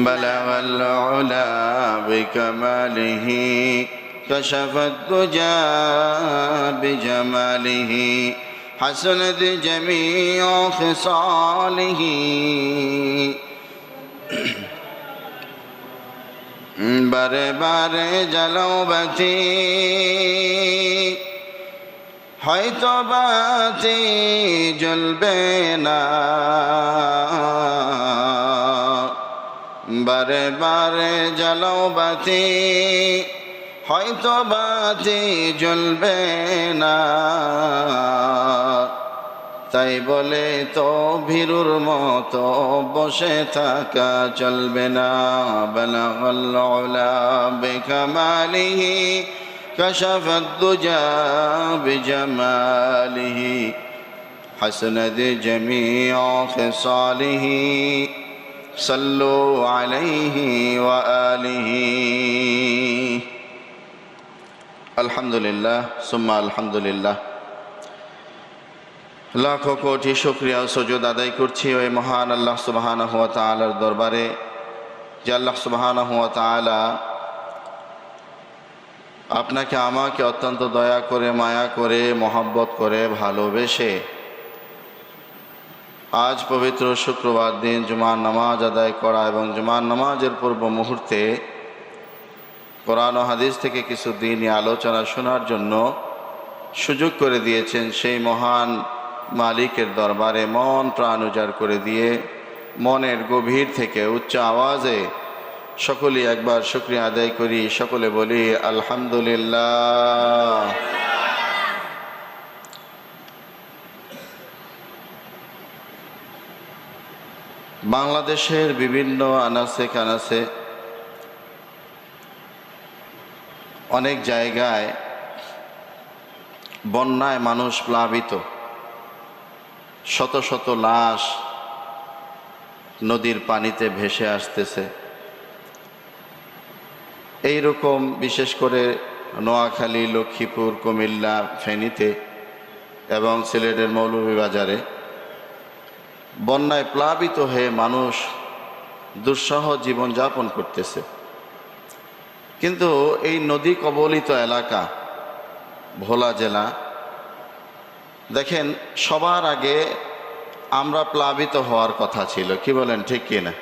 بلغ العلا بكماله كشف الدجى بجماله حسنت جميع خصاله বারে বারে জ্বালাও বাতি হয়তো বাতি জ্বলবে না, বারে বারে জ্বালাও বাতি হয়তো বাতি জ্বলবে না, তাই বলে তো ভীরুর মতো বসে থাকা চলবে না। বালাগাল উলা বিকামালিহি কাশাফাদ দুজা বিজামালিহি হাসনাত জামিউ খিসালিহি সাল্লু আলাইহি ওয়া আলিহি। আলহামদুলিল্লাহ সুম্মা আলহামদুলিল্লাহ। লাখো কোটি শুকরিয়া ও সুজুদ আদায় করছি ওই মহান আল্লাহ সুবহানাহু ওয়া তাআলার দরবারে, যে আল্লাহ সুবহানাহু ওয়া তাআলা আপনাকে আমাকে অত্যন্ত দয়া করে, মায়া করে, মহব্বত করে, ভালোবেসে আজ পবিত্র শুক্রবার দিন জুমার নামাজ আদায় করা এবং জুমার নামাজের পূর্ব মুহূর্তে কোরআন ও হাদিস থেকে কিছু দিনই আলোচনা শোনার জন্য সুযোগ করে দিয়েছেন। সেই মহান মালিকের দরবারে মন প্রাণ উজাড় করে দিয়ে মনের গভীর থেকে উচ্চ আওয়াজে সকলেই একবার শুকরিয়া আদায় করি। সকলে বলি আলহামদুলিল্লাহ। বাংলাদেশের বিভিন্ন আনাচে কানাচে অনেক জায়গায় বন্যায় মানুষ প্লাবিত, শত শত লাশ নদীর পানিতে ভেসে আসতেছে। এই রকম বিশেষ করে নোয়াখালী, লক্ষ্মীপুর, কুমিল্লা, ফেনীতে এবং সিলেটের মৌলভীবাজারে বন্যায় প্লাবিত হয়ে মানুষ দুঃসহ জীবনযাপন করতেছে। কিন্তু এই নদী কবলিত এলাকা ভোলা জেলা, দেখেন সবার আগে আমরা প্লাবিত হওয়ার কথা ছিল, কি বলেন ঠিক কিনা?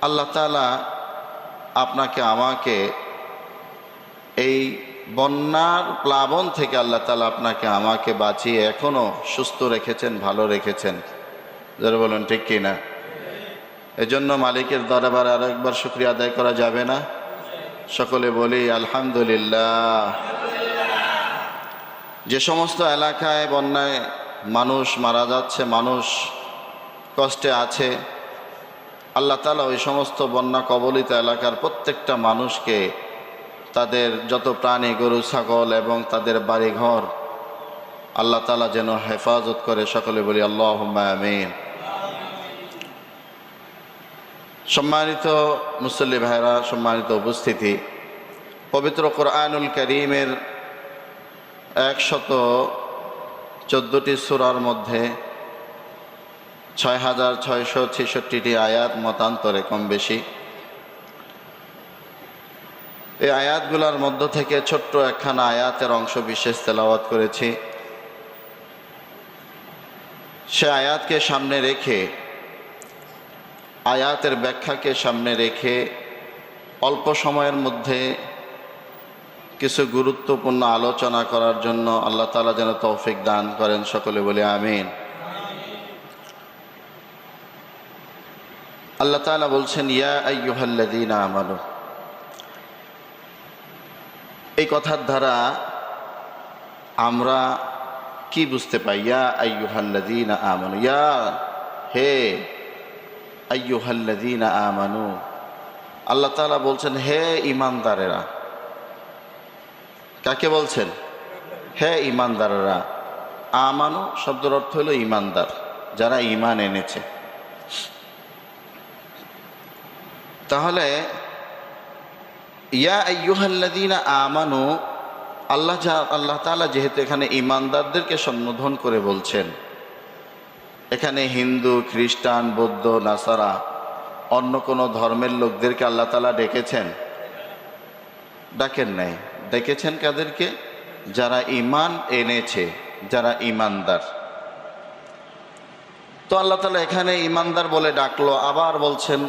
আল্লাহ তাআলা আপনাকে আমাকে এই বন্যার প্লাবন থেকে আল্লাহ তাআলা আপনাকে আমাকে বাঁচিয়ে এখনো সুস্থ রেখেছেন, ভালো রেখেছেন, যারা বলেন ঠিক কিনা? এজন্য মালিকের দরবারে আরেকবার শুকরিয়া আদায় করা যাবে না? সকলে বলি আলহামদুলিল্লাহ। যে সমস্ত এলাকায় বন্যায় মানুষ মারা যাচ্ছে, মানুষ কষ্টে আছে, আল্লাহ তাআলা ওই সমস্ত বন্যা কবলিত এলাকার প্রত্যেকটা মানুষকে তাদের যত প্রাণী, গরু, ছাগল এবং তাদের বাড়িঘর আল্লাহ তাআলা যেন হেফাজত করে। সকলে বলি আল্লাহুম্মা আমিন। সম্মানিত মুসল্লি ভাইরা, সম্মানিত উপস্থিতি, পবিত্র কোরআনুল কারীমের 114টি সূরার মধ্যে 6666টি আয়াত মতান্তরে কম বেশি। এই আয়াতগুলোর মধ্য থেকে ছোট্ট একখানা আয়াতের অংশ বিশেষ তেলাওয়াত করেছি। সে আয়াতকে সামনে রেখে, আয়াতের ব্যাখ্যাকে সামনে রেখে অল্প সময়ের মধ্যে কিছু গুরুত্বপূর্ণ আলোচনা করার জন্য আল্লাহ তাআলা যেন তৌফিক দান করেন। সকলে বলি আমিন। আল্লাহ তাআলা বলছেন, ইয়া আইয়ুহাল্লাযীনা আমানু। এই কথার দ্বারা আমরা কি বুঝতে পাই? ইয়া আইয়ুহাল্লাযীনা আমানু, ইয়া হে আইয়ুহাল্লাযীনা আমানু। আল্লাহ তাআলা বলছেন হে ঈমানদারেরা। কাকে বলছেন? হে ঈমানদারেরা। আমানু শব্দের অর্থ হলো ঈমানদার, যারা ঈমান এনেছে। তাহলে ইয়া আইয়ুহাল্লাযীনা আমানু, আল্লাহ তাআলা যেহেতু এখানে ঈমানদারদেরকে সম্বোধন করে বলছেন, এখানে হিন্দু, খ্রিস্টান, বৌদ্ধ, নাসারা অন্য কোনো ধর্মের লোকদেরকে আল্লাহ তাআলা ডেকেছেন? ডাকেন নাই। ডেকেছেন কাদেরকে? যারা ঈমান এনেছে, যারা ঈমানদার। তো আল্লাহ তাআলা এখানে ঈমানদার বলে ডাকলো, আবার বলছেন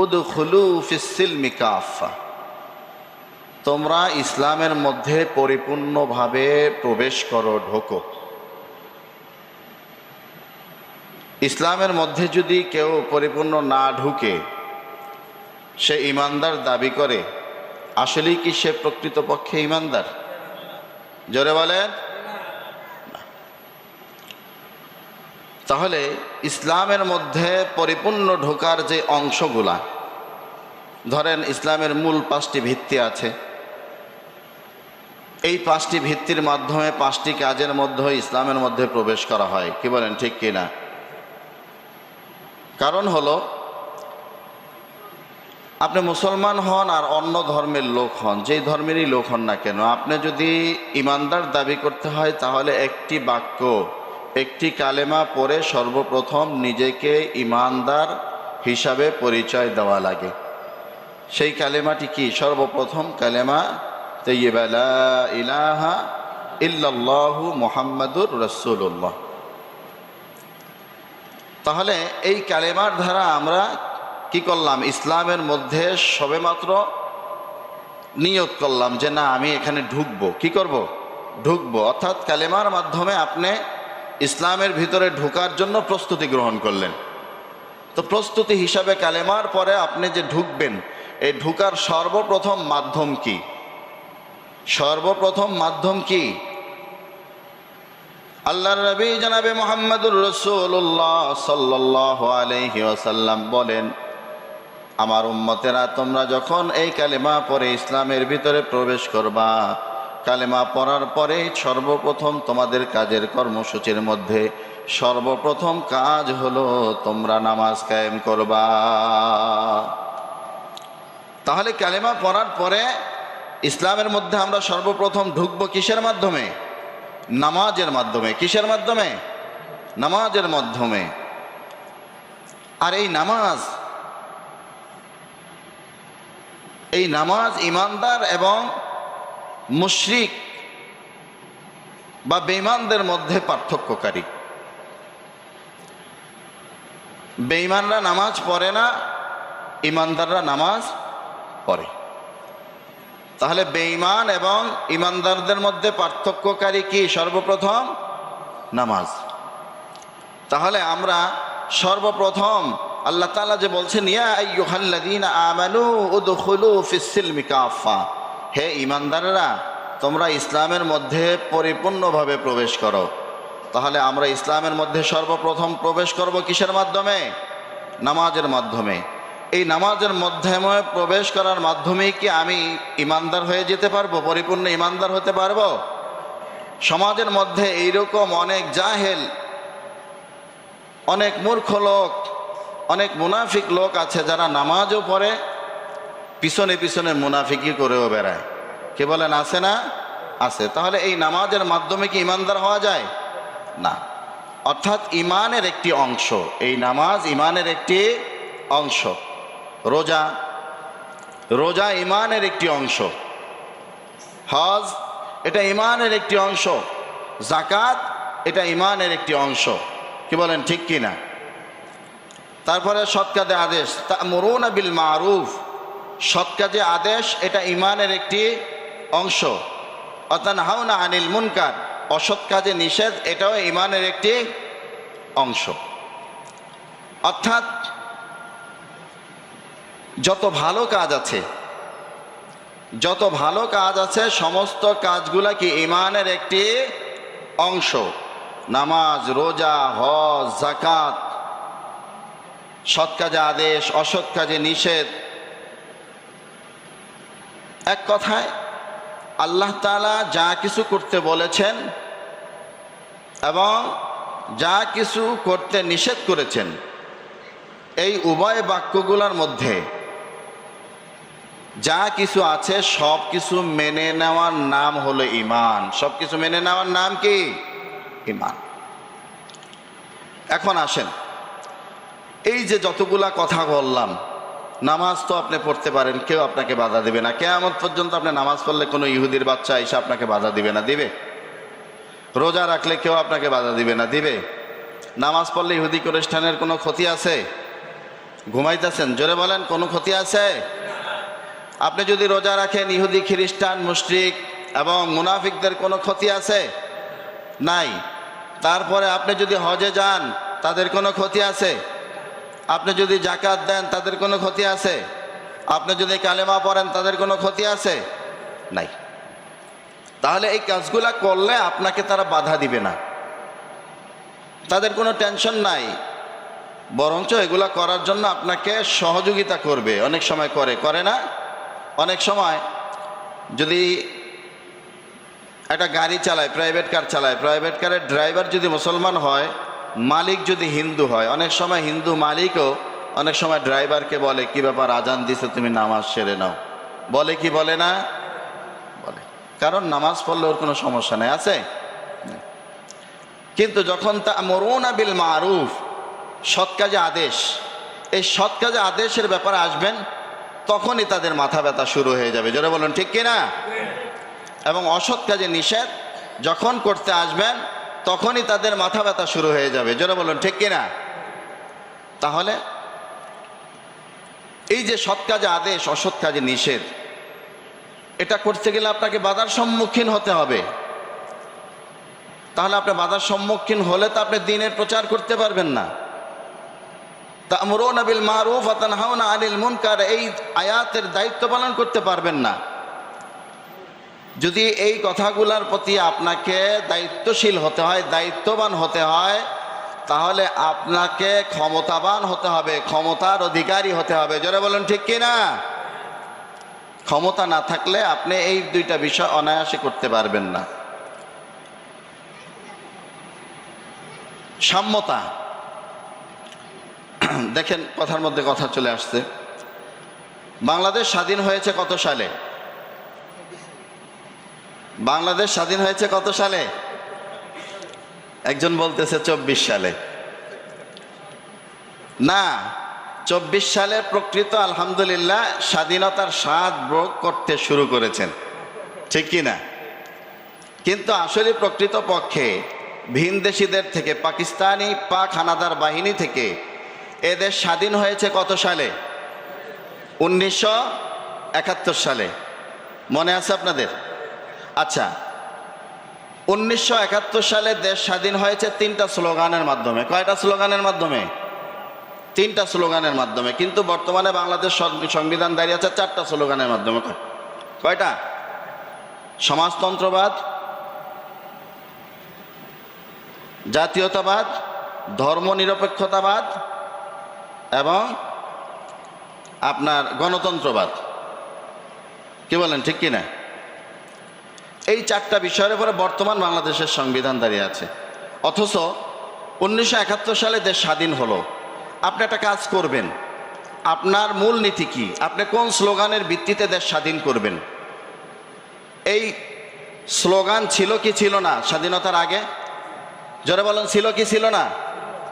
উদখুলু ফিস-সিলমি কাফা, তোমরা ইসলামের মধ্যে পরিপূর্ণভাবে প্রবেশ করো, ঢোকো। ইসলামের মধ্যে যদি কেউ পরিপূর্ণ না ঢুকে সে ঈমানদার দাবি করে, আসলেই কি সে প্রকৃতপক্ষে ঈমানদার? জোরে বলেন। তাহলে ইসলামের মধ্যে পরিপূর্ণ ঢোকার যে অংশগুলা, ধরেন ইসলামের মূল 5টি ভিত্তি আছে। এই 5টি ভিত্তির মাধ্যমে 5টি কাজের মধ্যে ইসলামের মধ্যে প্রবেশ করা হয়। কি বলেন, ঠিক কি না? কারণ হলো, আপনি মুসলমান হন আর অন্য ধর্মের লোক হন, যেই ধর্মেরই লোক হন না কেন, আপনি যদি ঈমানদার দাবি করতে হয় তাহলে একটি বাক্য, একটি কালেমা পড়ে সর্বপ্রথম নিজেকে ঈমানদার হিসাবে পরিচয় দেওয়া লাগে। সেই কালেমাটি কি? সর্বপ্রথম কালেমা তাইয়্যিবা লা ইলাহা ইল্লাল্লাহু মুহাম্মাদুর রাসূলুল্লাহ। তাহলে এই কালেমার দ্বারা আমরা কি করলাম? ইসলামের মধ্যে সবেমাত্র নিয়ত করলাম যে না, আমি এখানে ঢুকবো। কি করব? ঢুকবো। অর্থাৎ কালেমার মাধ্যমে আপনি ইসলামের ভিতরে ঢোকার জন্য প্রস্তুতি গ্রহণ করলেন। তো প্রস্তুতি হিসাবে কালেমার পরে আপনি যে ঢুকবেন, এই ঢুকার সর্বপ্রথম মাধ্যম কি? সর্বপ্রথম মাধ্যম কি? আল্লাহর নবী জনাবে মুহাম্মদুর রাসূলুল্লাহ সাল্লাল্লাহু আলাইহি ওয়াসাল্লাম বলেন, আমার উম্মতেরা, তোমরা যখন এই কালেমা পড়ে ইসলামের ভিতরে প্রবেশ করবা, কালেমা পড়ার পরে সর্বপ্রথম তোমাদের কাজের কর্মসূচির মধ্যে সর্বপ্রথম কাজ হলো তোমরা নামাজ কায়েম করবা। তাহলে কালেমা পড়ার পরে ইসলামের মধ্যে আমরা সর্বপ্রথম ঢুকবো কিসের মাধ্যমে? নামাজের মাধ্যমে। কিসের মাধ্যমে? নামাজের মাধ্যমে। আর এই নামাজ ঈমানদার এবং মুশরিক বা বেঈমানদের মধ্যে পার্থক্যকারী। বেঈমানরা নামাজ পড়ে না, ঈমানদাররা নামাজ পড়ে। তাহলে বেঈমান এবং ঈমানদারদের মধ্যে পার্থক্যকারী কি? সর্বপ্রথম নামাজ। তাহলে আমরা সর্বপ্রথম আল্লাহ তাআলা যে বলছেন, ইয়া আইয়ুহাল্লাযীনা আমানু উদখুলু ফিস-সিলমি কাফা, হে ঈমানদাররা, তোমরা ইসলামের মধ্যে পরিপূর্ণভাবে প্রবেশ করো। তাহলে আমরা ইসলামের মধ্যে সর্বপ্রথম প্রবেশ করব কিসের মাধ্যমে? নামাজের মাধ্যমে। এই নামাজের মাধ্যমে প্রবেশ করার মাধ্যমে কি আমি ঈমানদার হয়ে যেতে পারবো? পরিপূর্ণ ঈমানদার হতে পারবো? সমাজের মধ্যে এইরকম অনেক জাহেল, অনেক মূর্খ লোক, অনেক মুনাফিক লোক আছে যারা নামাজও পড়ে, পিছনে পিছনে মুনাফিকি করেও বেড়ায়। কে বলেন, আছে না? আছে। তাহলে এই নামাজের মাধ্যমে কি ঈমানদার হওয়া যায়? না। অর্থাৎ ঈমানের একটি অংশ এই নামাজ, ঈমানের একটি অংশ। রোজা ঈমানের একটি অংশ। হজ এটা ঈমানের একটি অংশ। যাকাত এটা ঈমানের একটি অংশ। কি বলেন, ঠিক কি না? তারপরে সৎ কাজে আদেশ, তা'মুরুনা বিল মারুফ, সৎ কাজে আদেশ এটা ঈমানের একটি অংশ। ওয়া তানহাউনা আনিল মুনকার, অসৎ কাজে নিষেধ, এটাও ঈমানের একটি অংশ। অর্থাৎ যত ভালো কাজ আছে সমস্ত কাজগুলা কি ঈমানের একটি অংশ। নামাজ, রোজা, হজ, যাকাত, সৎ কাজে আদেশ, অসৎ কাজে নিষেধ। এক কথায় আল্লাহ তাআলা যা কিছু করতে বলেছেন এবং যা কিছু করতে নিষেধ করেছেন, এই উভয় বাক্যগুলোর মধ্যে যা কিছু আছে সব কিছু মেনে নেওয়ার নাম হলো ঈমান। সব কিছু মেনে নেওয়ার নাম কি? ঈমান। এখন আসেন, এই যে যতগুলা কথা বললাম, নামাজ তো আপনি পড়তে পারেন, কেউ আপনাকে বাধা দিবে না। কিয়ামত পর্যন্ত আপনি নামাজ পড়লে কোনো ইহুদির বাচ্চা এসে আপনাকে বাধা দিবে না, দিবে? রোজা রাখলে কেউ আপনাকে বাধা দিবে না, দিবে? নামাজ পড়লে ইহুদি খ্রিস্টানের কোনো ক্ষতি আছে? ঘুমাইতেছেন, জোরে বলেন, কোনো ক্ষতি আছে? আপনি যদি রোজা রাখেন, ইহুদি খ্রিস্টান মুশরিক এবং মুনাফিকদের কোনো ক্ষতি আছে? নাই। তারপরে আপনি যদি হজে যান, তাদের কোনো ক্ষতি আছে? আপনি যদি জাকাত দেন, তাদের কোনো ক্ষতি আছে? আপনি যদি কালেমা পড়েন, তাদের কোনো ক্ষতি আছে? নাই। তাহলে এই কাজগুলা করলে আপনাকে তারা বাধা দিবে না, তাদের কোনো টেনশন নাই, বরঞ্চ এগুলা করার জন্য আপনাকে সহযোগিতা করবে। অনেক সময় করে না? অনেক সময় যদি একটা গাড়ি চালায়, প্রাইভেট কার চালায়, প্রাইভেট কারের ড্রাইভার যদি মুসলমান হয়, মালিক যদি হিন্দু হয়, অনেক সময় হিন্দু মালিকও অনেক সময় ড্রাইভারকে বলে, কি ব্যাপার, আজান দিছে, তুমি নামাজ সেরে নাও। বলে কি বলে না? বলে। কারণ নামাজ পড়লে ওর কোনো সমস্যা নেই, আছে? কিন্তু যখন তা'মুরুনা বিল মারুফ, সৎ কাজে আদেশ, এই সৎ কাজে আদেশের ব্যাপারে আসবেন, তখনই তাদের মাথা ব্যথা শুরু হয়ে যাবে। জোরে বলুন, ঠিক কিনা? এবং অসৎ কাজে নিষেধ যখন করতে আসবেন, তখনই তাদের মাথা ব্যথা শুরু হয়ে যাবে। জোরে বলুন, ঠিক কিনা? তাহলে এই যে সৎ কাজে আদেশ, অসৎ কাজে নিষেধ, এটা করতে গেলে আপনাকে বাধার সম্মুখীন হতে হবে। তাহলে আপনি বাধার সম্মুখীন হলে তো আপনি দ্বীনের প্রচার করতে পারবেন না। তা'মুরুনা বিল মারুফ ওয়া তানহাউনা আনিল মুনকার, এই আয়াতের দায়িত্ব পালন করতে পারবেন না। যদি এই কথাগুলোর প্রতি আপনাকে দায়িত্বশীল হতে হয়, দায়িত্ববান হতে হয়, তাহলে আপনাকে ক্ষমতাবান হতে হবে, ক্ষমতার অধিকারী হতে হবে। জোরে বলুন, ঠিক কিনা? ক্ষমতা না থাকলে আপনি এই দুইটা বিষয় অনায়াসে করতে পারবেন না। সাম্যতা, দেখেন কথার মধ্যে কথা চলে আসছে। বাংলাদেশ স্বাধীন হয়েছে কত সালে? বাংলাদেশ স্বাধীন হয়েছে কত সালে? একজন বলতেছে 24 সালে। না, 24 সালে প্রকৃত আলহামদুলিল্লাহ স্বাধীনতার স্বাদ ভোগ করতে শুরু করেছেন, ঠিক কি না? কিন্তু আসলে প্রকৃত পক্ষে ভিনদেশীদের থেকে, পাকিস্তানি পাক হানাদার বাহিনী থেকে এদেশ স্বাধীন হয়েছে কত সালে? 1971 সালে। মনে আছে আপনাদের? আচ্ছা, 1971 সালে দেশ স্বাধীন হয়েছে 3টা স্লোগানের মাধ্যমে। কয়টা স্লোগানের মাধ্যমে? 3টা স্লোগানের মাধ্যমে। কিন্তু বর্তমানে বাংলাদেশ সংবিধান দাঁড়িয়ে আছে 4টা স্লোগানের মাধ্যমে। কয়টা? সমাজতন্ত্রবাদ, জাতীয়তাবাদ, ধর্মনিরপেক্ষতাবাদ এবং আপনার গণতন্ত্রবাদ। কি বলেন, ঠিক কিনা? এই 4টা বিষয়ের উপরে বর্তমান বাংলাদেশের সংবিধান দাঁড়িয়ে আছে। অথচ 1971 সালে দেশ স্বাধীন হলো। আপনি একটা কাজ করবেন, আপনার মূল নীতি কি? আপনি কোন স্লোগানের ভিত্তিতে দেশ স্বাধীন করবেন? এই স্লোগান ছিল কি ছিল না স্বাধীনতার আগে? জোরে বলেন, ছিল কি ছিল না?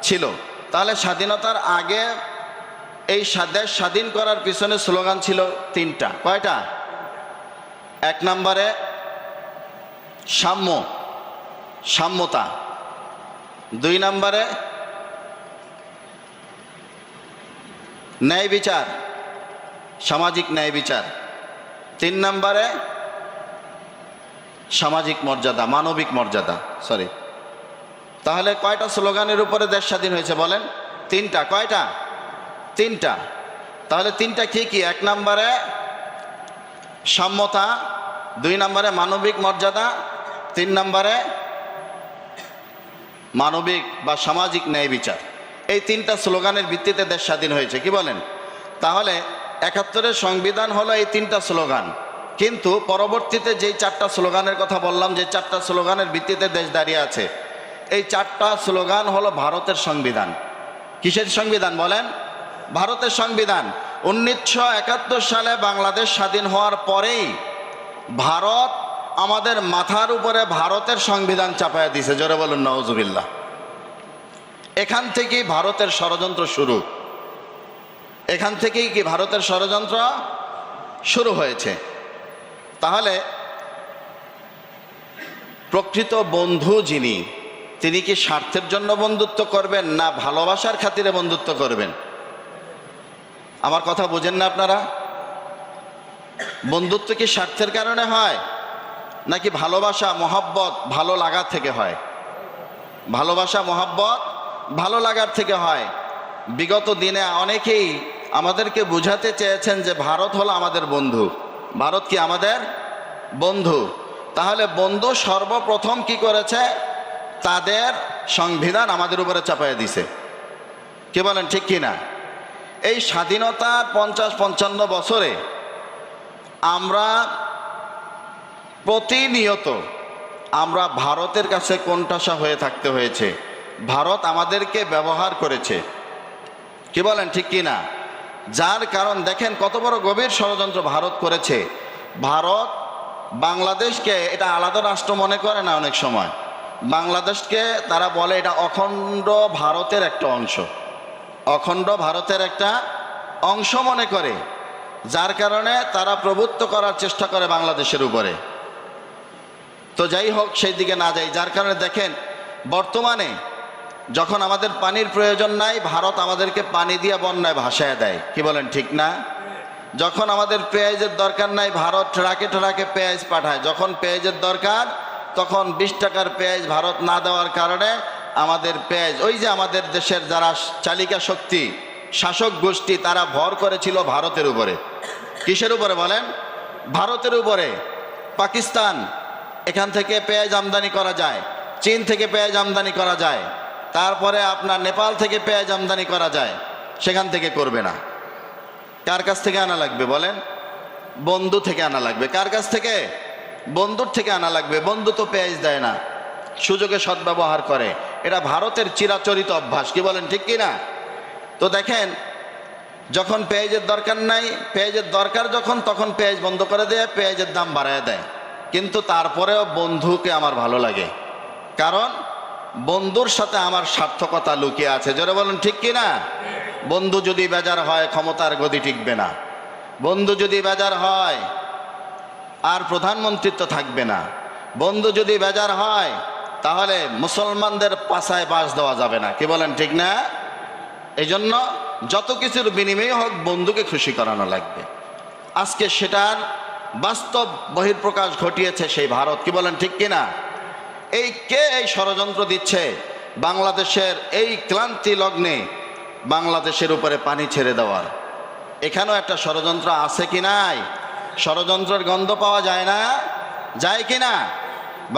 ছিল। তাহলে স্বাধীনতার আগে এই দেশ স্বাধীন করার পিছনে স্লোগান ছিল 3টা। কয়টা? 1 নম্বরে সাম্য, সাম্যতা। 2 নম্বরে ন্যায় বিচার, সামাজিক ন্যায় বিচার। 3 নম্বরে সামাজিক মর্যাদা, মানবিক মর্যাদা। সরি, তাহলে কয়টা স্লোগানের উপরে দেশ স্বাধীন হয়েছে বলেন? 3টা। কয়টা? 3টা। তাহলে 3টা কি কি? 1 নম্বরে সাম্যতা, 2 নম্বরে মানবিক মর্যাদা, 3 নম্বরে মানবিক বা সামাজিক ন্যায় বিচার। এই 3টা স্লোগানের ভিত্তিতে দেশ স্বাধীন হয়েছে। কি বলেন? তাহলে 71-এর সংবিধান হলো এই 3টা স্লোগান। কিন্তু পরবর্তীতে যেই 4টা স্লোগানের কথা বললাম, যে 4টা স্লোগানের ভিত্তিতে দেশ দাঁড়িয়ে আছে, এই 4টা স্লোগান হলো ভারতের সংবিধান। কিসের সংবিধান বলেন? ভারতের সংবিধান। 1971 সালে বাংলাদেশ স্বাধীন হওয়ার পরেই ভারত আমাদের মাথার উপরে ভারতের সংবিধান চাপায়া দিয়েছে। জোরে বলুন নাউজুবিল্লাহ। এখান থেকেই ভারতের ষড়যন্ত্র শুরু। এখান থেকেই কি ভারতের ষড়যন্ত্র শুরু হয়েছে। তাহলে প্রকৃত বন্ধু যিনি, তিনি কি স্বার্থের জন্য বন্ধুত্ব করবেন না ভালোবাসার খাতিরে বন্ধুত্ব করবেন? আমার কথা বোঝেন না আপনারা? বন্ধুত্ব কি স্বার্থের কারণে হয় নাকি ভালোবাসা মহব্বত ভালো লাগার থেকে হয়? ভালোবাসা মহব্বত ভালো লাগার থেকে হয়। বিগত দিনে অনেকেই আমাদেরকে বুঝাতে চেয়েছেন যে ভারত হলো আমাদের বন্ধু। ভারত কি আমাদের বন্ধু? তাহলে বন্ধু সর্বপ্রথম কি করেছে? তাদের সংবিধান আমাদের উপরে চাপাইয়া দিছে। কি বলেন, ঠিক কি না? এই স্বাধীনতার 50-55 বছরে আমরা প্রতিনিয়ত আমরা ভারতের কাছে কোণঠাসা হয়ে থাকতে হয়েছে। ভারত আমাদেরকে ব্যবহার করেছে। কি বলেন, ঠিক কি না? যার কারণ দেখেন কত বড় গভীর ষড়যন্ত্র ভারত করেছে। ভারত বাংলাদেশকে এটা আলাদা রাষ্ট্র মনে করে না। অনেক সময় বাংলাদেশকে তারা বলে এটা অখণ্ড ভারতের একটা অংশ, অখণ্ড ভারতের একটা অংশ মনে করে। যার কারণে তারা প্রভুত্ব করার চেষ্টা করে বাংলাদেশের উপরে। তো যাই হোক, সেই দিকে না যাই। যার কারণে দেখেন বর্তমানে যখন আমাদের পানির প্রয়োজন নাই, ভারত আমাদেরকে পানি দিয়ে বন্যায় ভাসায় দেয়। কি বলেন, ঠিক না? যখন আমাদের পেঁয়াজের দরকার নাই, ভারত ট্রাকে ট্রাকে পেঁয়াজ পাঠায়। যখন পেঁয়াজের দরকার তখন 20 টাকার পেঁয়াজ ভারত না দেওয়ার কারণে আমাদের পেঁয়াজ, ওই যে আমাদের দেশের যারা চালিকা শক্তি, শাসক গোষ্ঠী, তারা ভর করেছিল ভারতের উপরে। কিসের উপরে বলেন? ভারতের উপরে। পাকিস্তান, এখান থেকে পেঁয়াজ আমদানি করা যায়, চীন থেকে পেঁয়াজ আমদানি করা যায়, তারপরে আপনার নেপাল থেকে পেঁয়াজ আমদানি করা যায়। সেখান থেকে করবে না। কার কাছ থেকে আনা লাগবে বলেন? বন্ধু থেকে আনা লাগবে। কার কাছ থেকে? বন্ধুর থেকে আনা লাগবে। বন্ধু তো পেঁয়াজ দেয় না, সুযোগে সদ্ব্যবহার করে। এটা ভারতের চিরাচরিত অভ্যাস। কি বলেন, ঠিক কি না? তো দেখেন যখন পেঁয়াজের দরকার নাই, পেঁয়াজের দরকার যখন, তখন পেঁয়াজ বন্ধ করে দেয়, পেঁয়াজের দাম বাড়ায় দেয়। কিন্তু তারপরেও বন্ধুকে আমার ভালো লাগে, কারণ বন্ধুর সাথে আমার সার্থকতা লুকিয়ে আছে। যারা বলেন, ঠিক কি না? বন্ধু যদি বেজার হয়, ক্ষমতার গদি টিকবে না। বন্ধু যদি বেজার হয়, আর প্রধানমন্ত্রিত্ব থাকবে না। বন্ধু যদি বেজার হয়, তাহলে মুসলমানদের পাছায় বাস দেওয়া যাবে না। কি বলেন, ঠিক না? এই জন্য যত কিছুর বিনিময়ে হোক, বন্ধুকে খুশি করানো লাগবে। আজকে সেটার বাস্তব বহিঃপ্রকাশ ঘটিয়েছে সেই ভারত। কি বলেন, ঠিক কিনা? এই কে এই ষড়যন্ত্র দিচ্ছে? বাংলাদেশের এই ক্লান্তি লগ্নে বাংলাদেশের উপরে পানি ছেড়ে দেওয়ার। এখানেও একটা ষড়যন্ত্র আছে কি নাই? ষড়যন্ত্রের গন্ধ পাওয়া যায় না? যায় কি না?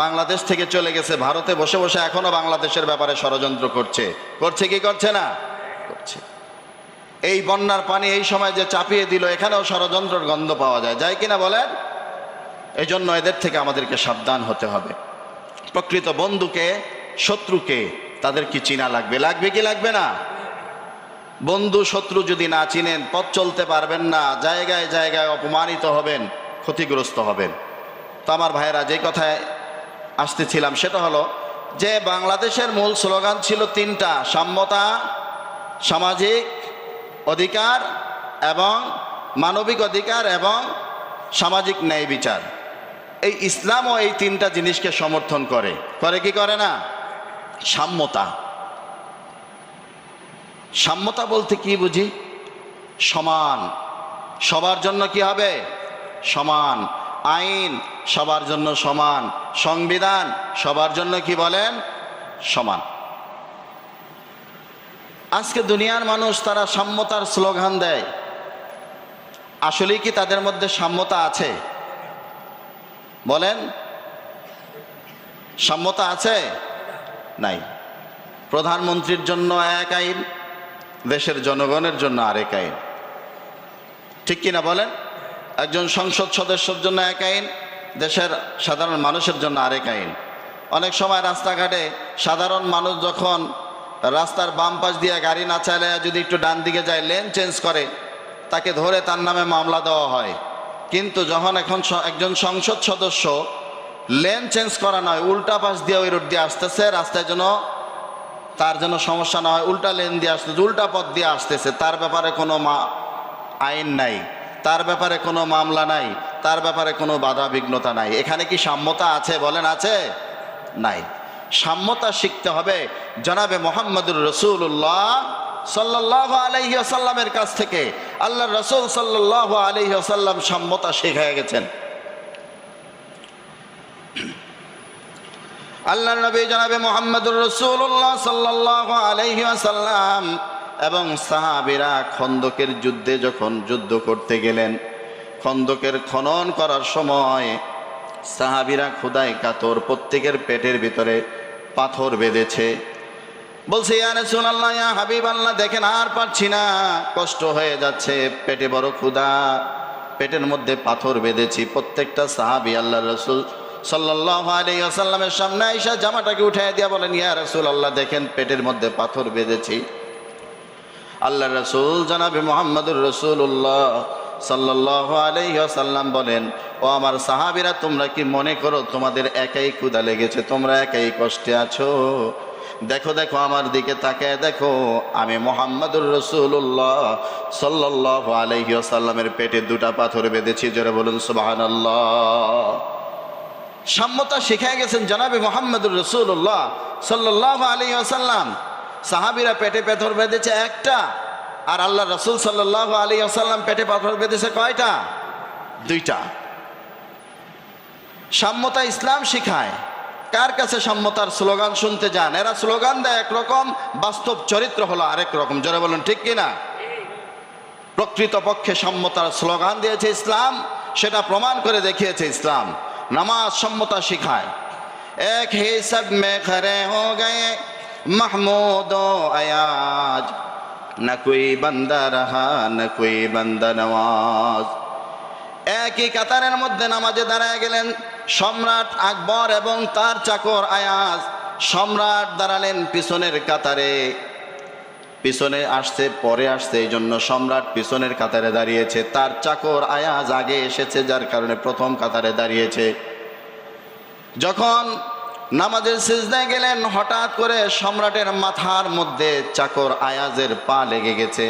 বাংলাদেশ থেকে চলে গেছে, ভারতে বসে বসে এখনো বাংলাদেশের ব্যাপারে ষড়যন্ত্র করছে। করছে কি করছে না? করছে। এই বন্যার পানি এই সময় যে চাপিয়ে দিল, এখানেও ষড়যন্ত্রের গন্ধ পাওয়া যায়। যায় কিনা বলেন? এই জন্য এদের থেকে আমাদেরকে সাবধান হতে হবে। প্রকৃত বন্ধুকে, শত্রুকে, তাদের কি চিনা লাগবে? লাগবে কি লাগবে না? বন্ধু শত্রু যদি না চিনেন, পথ চলতে পারবেন না। জায়গায় জায়গায় অপমানিত হবেন, ক্ষতিগ্রস্ত হবেন। তো আমার ভাইয়েরা, যে কথায় আসতেছিলাম সেটা হলো যে বাংলাদেশের মূল স্লোগান ছিল 3টা: সাম্যতা, সামাজিক অধিকার এবং মানবিক অধিকার এবং সামাজিক ন্যায় বিচার। এই ইসলামও এই 3টা জিনিসকে সমর্থন করে। করে কি করে না? সাম্যতা। সাম্যতা বলতে কি বুঝি? সমান। সবার জন্য কি হবে? সমান। আইন সবার জন্য সমান। সংবিধান সবার জন্য কি বলেন? সমান। আজকে দুনিয়ার মানুষ তারা সাম্যতার স্লোগান দেয়। আসলে কি তাদের মধ্যে সাম্যতা আছে? বলেন, সাম্যতা আছে? নাই। প্রধানমন্ত্রীর জন্য এক আইন, দেশের জনগণের জন্য আরেক আইন। ঠিক কিনা বলেন? একজন সংসদ সদস্যের জন্য এক আইন, দেশের সাধারণ মানুষের জন্য আরেক আইন। অনেক সময় রাস্তাঘাটে সাধারণ মানুষ যখন রাস্তার বাম পাশ দিয়ে গাড়ি না চাইলে যদি একটু ডান দিকে যায়, লেন চেঞ্জ করে, তাকে ধরে তার নামে মামলা দেওয়া হয়। কিন্তু যখন এখন একজন সংসদ সদস্য লেন চেঞ্জ করা নয়, উল্টা পাশ দিয়ে ওই রোড দিয়ে আসতেছে, রাস্তায় যেন তার জন্য সমস্যা না হয়, উল্টা লেন দিয়ে আসতেছে, উল্টা পথ দিয়ে আসতেছে, তার ব্যাপারে কোনো আইন নাই, তার ব্যাপারে কোনো মামলা নাই, তার ব্যাপারে কোনো বাধা বিঘ্নতা নাই। এখানে কি সাম্যতা আছে? বলেন আছে? নাই। সাম্যতা শিখতে হবে জনাবে মুহাম্মদুর রাসূলুল্লাহ সাল্লাল্লাহু আলাইহি ওয়াসাল্লামের কাছ থেকে। আল্লাহর রাসূল সাল্লাল্লাহু আলাইহি ওয়াসাল্লাম সাম্যতা শিখিয়ে গেছেন। আল্লাহর নবী জনাবে মুহাম্মদুর রাসূলুল্লাহ সাল্লাল্লাহু আলাইহি ওয়াসাল্লাম এবং সাহাবীরা খন্দকের যুদ্ধে যখন যুদ্ধ করতে গেলেন, খন্দকের খনন করার সময় সাহাবীরা ক্ষুধায় কাতর, প্রত্যেকের পেটের ভিতরে পাথর বেঁধেছে। বলছে, ইয়া রাসূলুল্লাহ, ইয়া হাবিবাল্লাহ, দেখেন আর পারছি না, কষ্ট হয়ে যাচ্ছে, পেটে বড় ক্ষুধা, পেটের মধ্যে পাথর বেঁধেছি। প্রত্যেকটা সাহাবী আল্লাহর রাসূল সাল্লাল্লাহু আলাইহি ওয়াসাল্লামের সামনে আয়েশা জামাটাকে উঠায় দিয়া বলেন, ইয়া রাসূলুল্লাহ, দেখেন পেটের মধ্যে পাথর বেঁধেছি। আল্লাহর রাসূল জনাবে মুহাম্মদুর রাসূলুল্লাহ সাল্লাল্লাহু আলাইহি ওয়াসাল্লাম বলেন, ও আমার সাহাবীরা, তোমরা কি মনে করো তোমাদের একাই ক্ষুধা লেগেছে, তোমরা একাই কষ্টে আছো? দেখো দেখো, আমার দিকে তাকায় দেখো, আমি মুহাম্মদুর রাসূলুল্লাহ সাল্লাল্লাহু আলাইহি ওয়াসাল্লামের পেটে দুটা পাথর বেঁধেছি। জোরে বলুন সুবহানাল্লাহ। সাম্যতা শিখিয়ে গেছেন জনাবে মুহাম্মদুর রাসূলুল্লাহ সাল্লাল্লাহু আলাইহি ওয়াসাল্লাম। সাহাবীরা পেটে পাথর বেঁধেছে একটা, আর আল্লাহ রাসূল সাল্লাল্লাহু আলাইহি ওয়াসাল্লাম পেটে পাথর বেঁধেছে কয়টা? দুইটা। সাম্যতা ইসলাম শিখায়। কার কাছে সাম্যতার স্লোগান শুনতে যান? এরা স্লোগান দেয় একরকম, বাস্তব চরিত্র হলো আরেক রকম। জোরে বলুন ঠিক কিনা? প্রকৃতপক্ষে সাম্যতার স্লোগান দিয়েছে ইসলাম, সেটা প্রমাণ করে দেখিয়েছে ইসলাম। নামাজ সাম্যতা শিখায়। এক হি সব মে খড়ে হো গয়ে মাহমুদ ও আয়াজ, না কোই বান্দা রাহা না কোই বান্দা নওয়াজ। একই কাতারের মধ্যে নামাজে দাঁড়ায় গেলেন সম্রাট আকবর এবং তার চাকর আয়াজ। সম্রাট দাঁড়ালেন পিছনের কাতারে, পিছনে আসছে, পরে আসছে, এই জন্য সম্রাট পিছনের কাতারে দাঁড়িয়েছে। তার চাকর আয়াজ আগে এসেছে, যার কারণে প্রথম কাতারে দাঁড়িয়েছে। যখন নামাজের সিজদায় গেলেন, হঠাৎ করে সম্রাটের মাথার মধ্যে চাকর আয়াজের পা লেগে গেছে।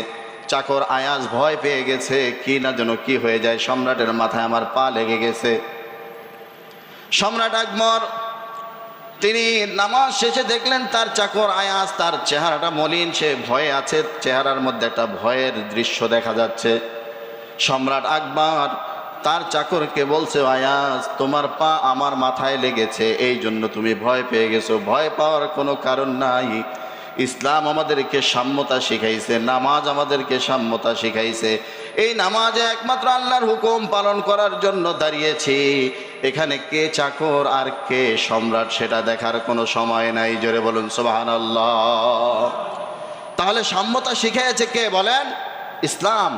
চাকর আয়াজ ভয় পেয়ে গেছে, কি না যেন কি হয়ে যায়, সম্রাটের মাথায় আমার পা লেগে গেছে। সম্রাট আকবর তিনি নামাজ শেষে দেখলেন তার চাকর আয়াজ, তার চেহারাটা মলিন, সে ভয়ে আছে, চেহারার মধ্যে একটা ভয়ের দৃশ্য দেখা যাচ্ছে। সম্রাট আকবর তার চাকরকে বলছে, আয়াজ, তোমার পা আমার মাথায় লেগেছে, এই জন্য তুমি ভয় পেয়ে গেছো। ভয় পাওয়ার কোনো কারণ নাই। ইসলাম আমাদেরকে সাম্যতা শিখাইছে, নামাজ আমাদেরকে সাম্যতা শিখাইছে। এই নামাজে একমাত্র আল্লাহর হুকুম পালন করার জন্য দাঁড়িয়েছি। এখানে কে চাকর আর কে সম্রাট সেটা দেখার কোনো সময় নাই। জোরে বলুন সুবহানাল্লাহ। তাহলে সাম্যতা শিখিয়েছে কে বলেন? ইসলাম।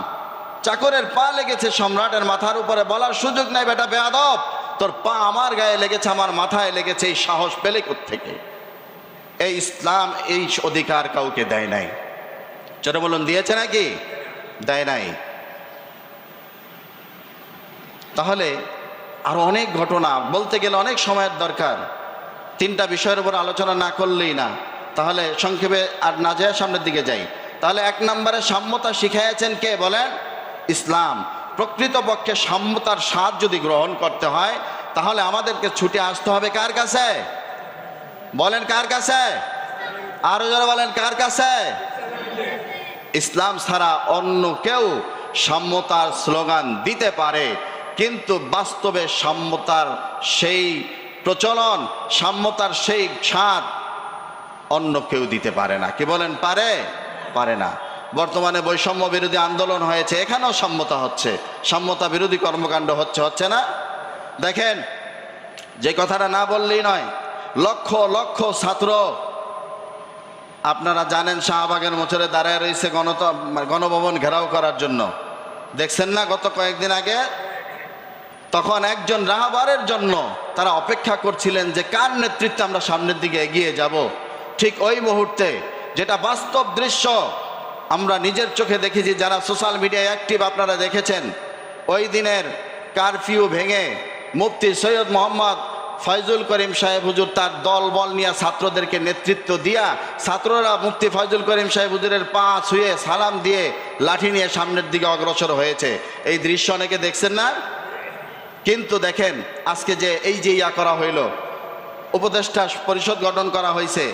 চাকরের পা লেগেছে সম্রাটের মাথার উপরে, বলার সুযোগ নাই, বেটা বেয়াদব, তোর পা আমার গায়ে লেগেছে, আমার মাথায় লেগেছে, এই সাহস পেলে কোত্থেকে? এই ইসলাম এই অধিকার কাউকে দেয় নাই। জোরে বলুন, দিয়েছে নাকি? দেয় নাই। তাহলে আরো অনেক ঘটনা বলতে গেলে অনেক সময়ের দরকার। তিনটা বিষয়ের উপর আলোচনা না করলেই না, তাহলে সংক্ষেপে আর না যায় সামনের দিকে যাই। তাহলে এক নম্বরে সাম্যতা শিখিয়েছেন কে বলেন? ইসলাম। প্রকৃতপক্ষে সাম্যতার স্বাদ যদি গ্রহণ করতে হয়, তাহলে আমাদেরকে ছুটে আসতে হবে কার কাছে? বলেন কার কাছে? আরো যারা বলেন কার কাছে? ইসলাম ছাড়া অন্য কেউ সাম্যতার স্লোগান দিতে পারে, কিন্তু বাস্তবে সাম্যতার সেই প্রচলন, সাম্যতার সেই স্বাদ অন্য কেউ দিতে পারে না। কি বলেন? পারে? পারে না। বর্তমানে বৈষম্য বিরোধী আন্দোলন হয়েছে, এখানেও সাম্যতা হচ্ছে, সাম্যতা বিরোধী কর্মকাণ্ড হচ্ছে, হচ্ছে না? দেখেন, যে কথাটা না বললেই নয়, লক্ষ লক্ষ ছাত্র, আপনারা জানেন শাহবাগের মোচরে দাঁড়ায় রয়েছে গণভবন ঘেরাও করার জন্য। দেখছেন না গত কয়েকদিন আগে? তখন একজন রাহবারের জন্য তারা অপেক্ষা করছিলেন যে কার নেতৃত্বে আমরা সামনের দিকে এগিয়ে যাব। ঠিক ওই মুহূর্তে, যেটা বাস্তব দৃশ্য আমরা নিজের চোখে দেখেছি, যারা সোশ্যাল মিডিয়ায় অ্যাক্টিভ আপনারা দেখেছেন, ওই দিনের কারফিউ ভেঙে মুফতি সৈয়দ মোহাম্মদ ফয়জুল করিম সাহেব হুজুর তার দল বল নিয়ে ছাত্রদেরকে নেতৃত্ব দিয়া ছাত্ররা মুফতি ফয়জুল করিম সাহেব হুজুরের পা ছুঁয়ে সালাম দিয়ে লাঠি নিয়ে সামনের দিকে অগ্রসর হয়েছে। এই দৃশ্য অনেকে দেখছেন না? কিন্তু দেখেন আজকে যে এই যে ইয়া করা হইল, উপদেষ্টা পরিষদ গঠন করা হয়েছে,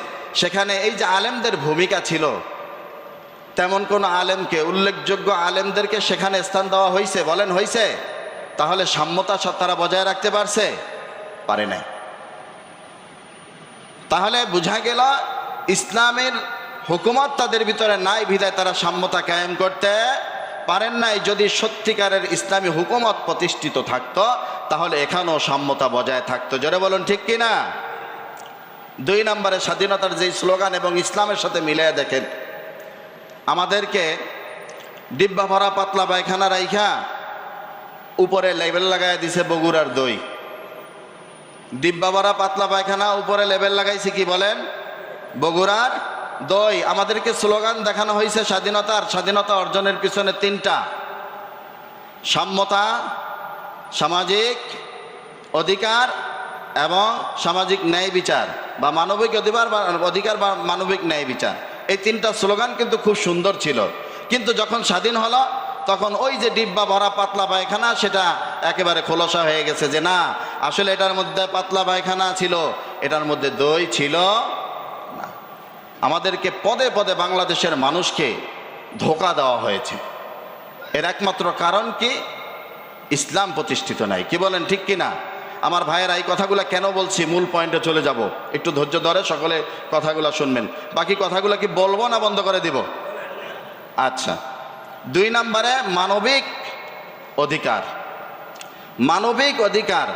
সেখানে এই যে আলেমদের ভূমিকা ছিল, তেমন কোন আলেমকে, উল্লেখযোগ্য আলেমদেরকে সেখানে স্থান দেওয়া হয়েছে? বলেন হয়েছে? তাহলে সাম্যতা তারা বজায় রাখতে পারছে? পারে নাই। তাহলে বোঝা গেল ইসলামের হুকুমত তাদের ভিতরে নাই, বিধায় তারা সাম্যতা কায়েম করতে পারেন নাই। যদি সত্যিকারের ইসলামী হুকুমত প্রতিষ্ঠিত থাকতো তাহলে এখানেও সাম্যতা বজায় থাকতো। জোরে বলুন ঠিক কিনা? 2 নম্বরে স্বাধীনতার যেই স্লোগান এবং ইসলামের সাথে মিলিয়ে দেখেন, আমাদেরকে ডিব্বা ভরা পাতলা পায়খানা রাইখা উপরে লেবেল লাগাই দিছে বগুড়ার দই। ডিব্বা ভরা পাতলা পায়খানা, উপরে লেবেল লাগাইছে কি বলেন? বগুড়ার দই। আমাদেরকে স্লোগান দেখানো হয়েছে স্বাধীনতার। স্বাধীনতা অর্জনের পিছনে 3টা: সাম্যতা, সামাজিক অধিকার এবং সামাজিক ন্যায় বিচার, বা মানবিক অধিকার বা মানবিক ন্যায় বিচার। এই 3টা স্লোগান কিন্তু খুব সুন্দর ছিল। কিন্তু যখন স্বাধীন হলো তখন ওই যে ডিব্বা ভরা পাতলা পায়খানা, সেটা একেবারে খোলসা হয়ে গেছে যে না, আসলে এটার মধ্যে পাতলা পায়খানা ছিল, এটার মধ্যে দই ছিল না। আমাদেরকে পদে পদে বাংলাদেশের মানুষকে ধোঁকা দেওয়া হয়েছে। এর একমাত্র কারণ কি? ইসলাম প্রতিষ্ঠিত নাই। কি বলেন ঠিক কিনা? আমার ভাইয়েরা, এই কথাগুলো কেন বলছি, মূল পয়েন্টে চলে যাব। একটু ধৈর্য ধরে সকলে কথাগুলো শুনবেন। বাকি কথাগুলো কি বলবো না বন্ধ করে দিব? আচ্ছা, 2 নম্বরে মানবিক অধিকার। মানবিক অধিকার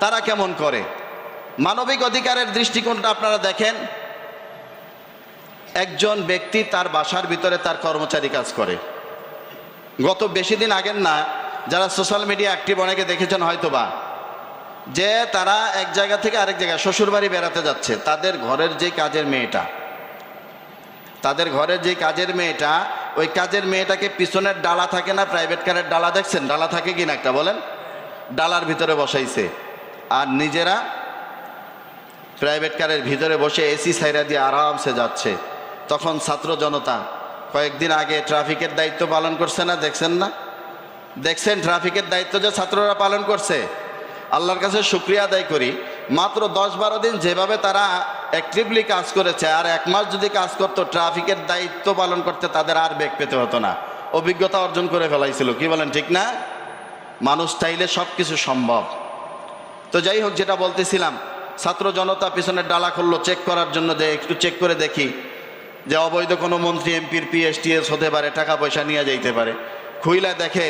তারা কেমন করে? মানবিক অধিকারের দৃষ্টিকোণটা আপনারা দেখেন। একজন ব্যক্তি তার বাসার ভিতরে তার কর্মচারী কাজ করে। গত বেশি দিন আগের না, যারা সোশ্যাল মিডিয়া অ্যাক্টিভ অনেকে দেখেছেন হয়তোবা, যে তারা এক জায়গা থেকে আরেক জায়গায় শ্বশুরবাড়ি বেড়াতে যাচ্ছে। তাদের ঘরের যে কাজের মেয়েটা, ওই কাজের মেয়েটাকে পিছনের ডালা থাকে না, প্রাইভেট কারের ডালা, দেখছেন ডালা থাকে কিনা একটা বলেন? ডালার ভিতরে বসাইছে, আর নিজেরা প্রাইভেট কারের ভিতরে বসে এসি সাইরা দিয়ে আরামসে যাচ্ছে। তখন ছাত্র জনতা কয়েকদিন আগে ট্রাফিকের দায়িত্ব পালন করছে না? দেখছেন না? দেখছেন ট্রাফিকের দায়িত্ব যে ছাত্ররা পালন করছে? আল্লাহর কাছে শুকরিয়া আদায় করি, মাত্র 10-12 দিন যেভাবে তারা অ্যাক্টিভলি কাজ করেছে, আর 1 মাস যদি কাজ করতো, ট্রাফিকের দায়িত্ব পালন করতে তাদের আর বেগ পেতে হতো না, অভিজ্ঞতা অর্জন করে ফেলাইছিল। কি বলেন ঠিক না? মানুষ চাইলে সব কিছু সম্ভব। তো যাই হোক, যেটা বলতেছিলাম, ছাত্র জনতা পিছনের ডালা খুললো চেক করার জন্য, যে একটু চেক করে দেখি যে অবৈধ কোনো মন্ত্রী, এমপির পিএসটিএস হতে পারে, টাকা পয়সা নিয়ে যাইতে পারে। খুইলা দেখে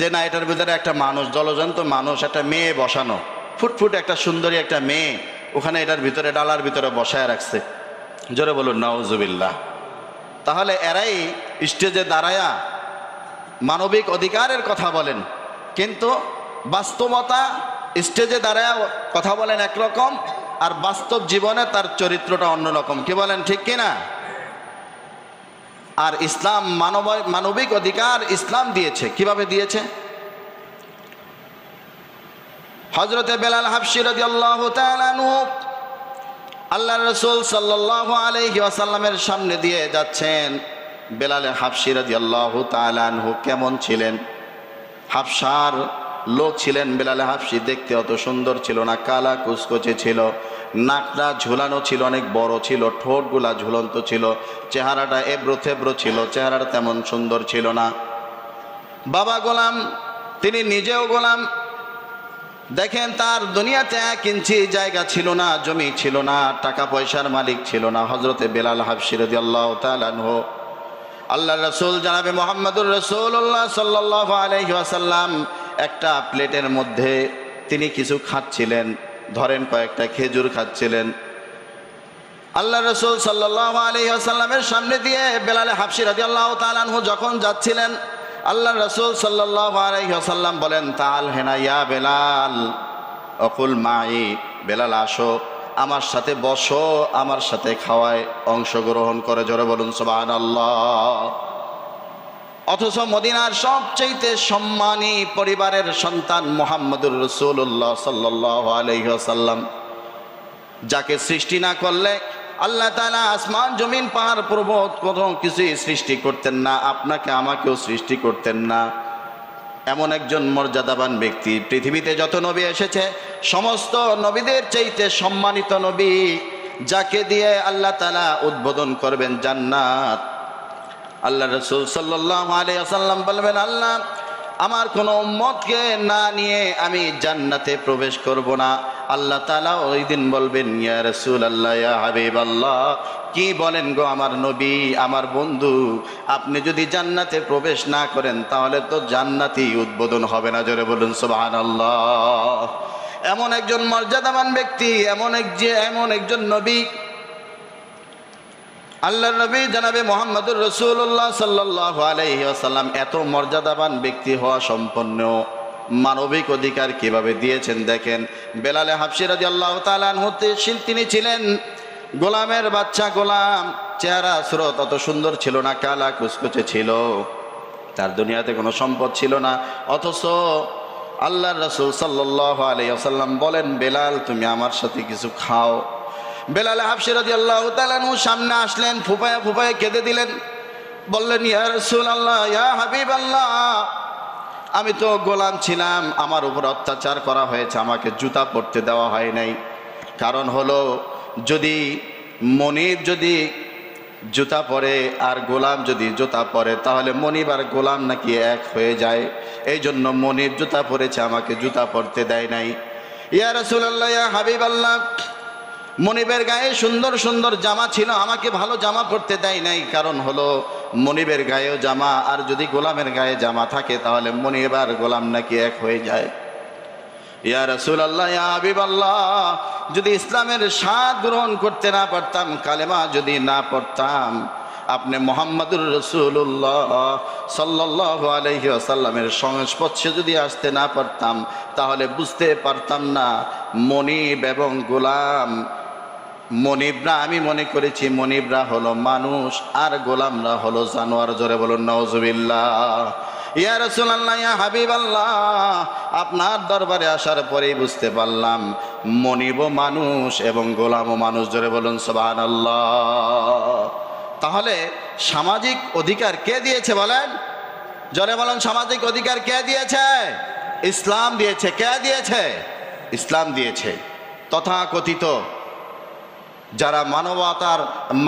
যে না, এটার ভিতরে একটা মানুষ, জলজন্ত মানুষ, একটা মেয়ে বসানো, ফুটফুট একটা সুন্দরী একটা মেয়ে ওখানে এটার ভিতরে, ডালার ভিতরে বসায় রাখছে। জোরে বলুন নাউজুবিল্লাহ। তাহলে এরাই স্টেজে দাঁড়ায়া মানবিক অধিকারের কথা বলেন, কিন্তু বাস্তবতা স্টেজে দাঁড়ায়া কথা বলেন একরকম, আর বাস্তব জীবনে তার চরিত্রটা অন্যরকম। কি বলেন ঠিক কিনা? আর ইসলাম মানবিক অধিকার ইসলাম দিয়েছে। কিভাবে দিয়েছে? হযরতে বেলাল হাবশী রাদিয়াল্লাহু তাআলা আনহু আল্লাহর রাসূল সাল্লাল্লাহু আলাইহি ওয়াসাল্লামের সামনে দিয়ে যাচ্ছেন। বেলাল হাবশী রাদিয়াল্লাহু তাআলা আনহু কেমন ছিলেন? হাবশার লোক ছিলেন বেলাল হাবশী। দেখতে অত সুন্দর ছিল না, কালা কুচকুচে ছিল, নাকটা ঝুলানো ছিল, অনেক বড় ছিল, ঠোঁটগুলা ঝুলন্ত ছিল, চেহারাটা এবড়ো থেবড়ো ছিল, চেহারাটা তেমন সুন্দর ছিল না। বাবা গোলাম, তিনি নিজেও গোলাম। দেখেন, তার দুনিয়াতে 1 ইঞ্চি জায়গা ছিল না, জমি ছিল না, টাকা পয়সার মালিক ছিল না। হযরতে বেলাল হাবশী রাদিয়াল্লাহু তাআলা আনহু আল্লাহর রাসূল জনাবে মুহাম্মদুর রাসূলুল্লাহ সাল্লাল্লাহু আলাইহি ওয়াসাল্লাম একটা প্লেটের মধ্যে তিনি কিছু খাচ্ছিলেন, ধরেন কয়েকটা খেজুর খাচ্ছিলেন। আল্লাহর রাসূল সাল্লাল্লাহু আলাইহি ওয়াসাল্লামের সামনে দিয়ে বেলাল হাবশী রাদিয়াল্লাহু তাআলা আনহু যখন যাচ্ছিলেন, আল্লাহর রাসূল সাল্লাল্লাহু আলাইহি ওয়াসাল্লাম বলেন, তাআল হেনা ইয়া বেলাল অকুল মাই, বেলাল আসো, আমার সাথে বসো, আমার সাথে খাওয়ায় অংশগ্রহণ করে। জোরে বলুন সুবহানাল্লাহ। অথচ মদিনার সবচেয়ে সম্মানী পরিবারের সন্তান মুহাম্মদুর রাসূলুল্লাহ সাল্লাল্লাহু আলাইহি ওয়াসাল্লাম, যাকে সৃষ্টি না করলে আল্লাহ তাআলা আসমান জমিন পাহাড় পর্বত কোনো কিছুই সৃষ্টি করতেন না, আপনাকে আমাকেও সৃষ্টি করতেন না। এমন একজন মর্যাদাবান ব্যক্তি, পৃথিবীতে যত নবী এসেছে সমস্ত নবীদের চাইতে সম্মানিত নবী, যাকে দিয়ে আল্লাহ তাআলা উদ্বোধন করবেন জান্নাত। আল্লাহ রাসূল সাল্লাল্লাহু আলাইহি ওয়াসাল্লাম বলবেন, আল্লাহ আমার কোনো উম্মতকে না নিয়ে আমি জান্নাতে প্রবেশ করব না। আল্লাহ তাআলা ওই দিন বলবেন, ইয়া রাসূলুল্লাহ, ইয়া হাবিবাল্লাহ, কি বলেন গো আমার নবী, আমার বন্ধু, আপনি যদি জান্নাতে প্রবেশ না করেন তাহলে তো জান্নাতই উদ্বোধন হবে না। জোরে বলুন সুবহানাল্লাহ। এমন একজন মর্যাদাবান ব্যক্তি, এমন একজন নবী, আল্লাহর নবী জনাবে মুহাম্মদুর রাসূলুল্লাহ সাল্লাল্লাহু আলাইহি ওয়াসাল্লাম এত মর্যাদাবান ব্যক্তি হওয়া সম্পন্ন মানবিক অধিকার কিভাবে দিয়েছেন দেখেন। বেলাল হাবশী রাদিয়াল্লাহু তাআলা আনহু, তিনি ছিলেন গোলামের বাচ্চা, গোলাম, চেহারা সুরত অত সুন্দর ছিল না, কালা কুচকুচে ছিল, তার দুনিয়াতে কোনো সম্পদ ছিল না। অথচ আল্লাহর রাসূল সাল্লাল্লাহু আলাইহি ওয়াসাল্লাম বলেন, বেলাল তুমি আমার সাথে কিছু খাও। বেলাল হাবশী রাদিয়াল্লাহু তাআলা আনহু সামনে আসলেন, ফুপায়া ফুপায়া কেঁদে দিলেন, বললেন, ইয়া রাসূলুল্লাহ, ইয়া হাবিবাল্লাহ, আমি তো গোলাম ছিলাম, আমার উপর অত্যাচার করা হয়েছে, আমাকে জুতা পরতে দেওয়া হয় নাই। কারণ হলো, যদি মনিব যদি জুতা পরে আর গোলাম যদি জুতা পরে তাহলে মনিব আর গোলাম নাকি এক হয়ে যায়, এই জন্য মনিব জুতা পরেছে, আমাকে জুতা পরতে দেয় নাই। ইয়া রাসূলুল্লাহ, ইয়া হাবিবাল্লাহ, মনিবের গায়ে সুন্দর সুন্দর জামা ছিল, আমাকে ভালো জামা পরতে দেয় নাই। কারণ হলো, মনিবের গায়েও জামা আর যদি গোলামের গায়ে জামা থাকে তাহলে মনিব আর গোলাম নাকি এক হয়ে যায়। ইয়া রাসূলুল্লাহ, ইয়া হাবিবাল্লাহ, যদি ইসলামের স্বাদ গ্রহণ করতে না পারতাম, কালেমা যদি না পড়তাম, আপনি মুহাম্মদুর রাসূলুল্লাহ সাল্লাল্লাহু আলাইহি ওয়াসাল্লামের সংস্পর্শে যদি আসতে না পারতাম তাহলে বুঝতে পারতাম না মনিব এবং গোলাম। মনিবরা, আমি মনে করেছি মনিবরা হলো মানুষ আর গোলামরা হলো জানোয়ার। জোরে বলুন নাউজুবিল্লাহ। ইয়া রাসূলুল্লাহ, ইয়া হাবিবাল্লাহ, আপনার দরবারে আসার পরেই বুঝতে পারলাম মনিবও মানুষ এবং গোলামও মানুষ। জোরে বলুন সুবহানাল্লাহ। তাহলে সামাজিক অধিকার কে দিয়েছে বলেন? জোরে বলুন, সামাজিক অধিকার কে দিয়েছে? ইসলাম দিয়েছে। কে দিয়েছে? ইসলাম দিয়েছে। তথাকথিত যারা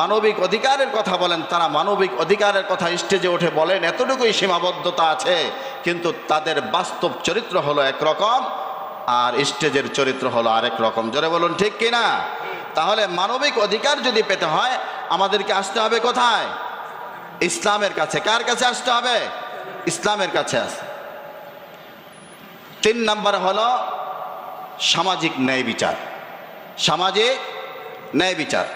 মানবিক অধিকারের কথা বলেন, তারা মানবিক অধিকারের কথা স্টেজে উঠে বলেন, এতটুকুই সীমাবদ্ধতা আছে, কিন্তু তাদের বাস্তব চরিত্র হলো একরকম আর স্টেজের চরিত্র হলো আরেক রকম। জোরে বলুন ঠিক কিনা? তাহলে মানবিক অধিকার যদি পেতে হয় আমাদেরকে আসতে হবে কোথায়? ইসলামের কাছে। কার কাছে আসতে হবে? ইসলামের কাছে আসে। 3 নম্বর হলো সামাজিক ন্যায় বিচার। সামাজিক ন্যায় বিচার।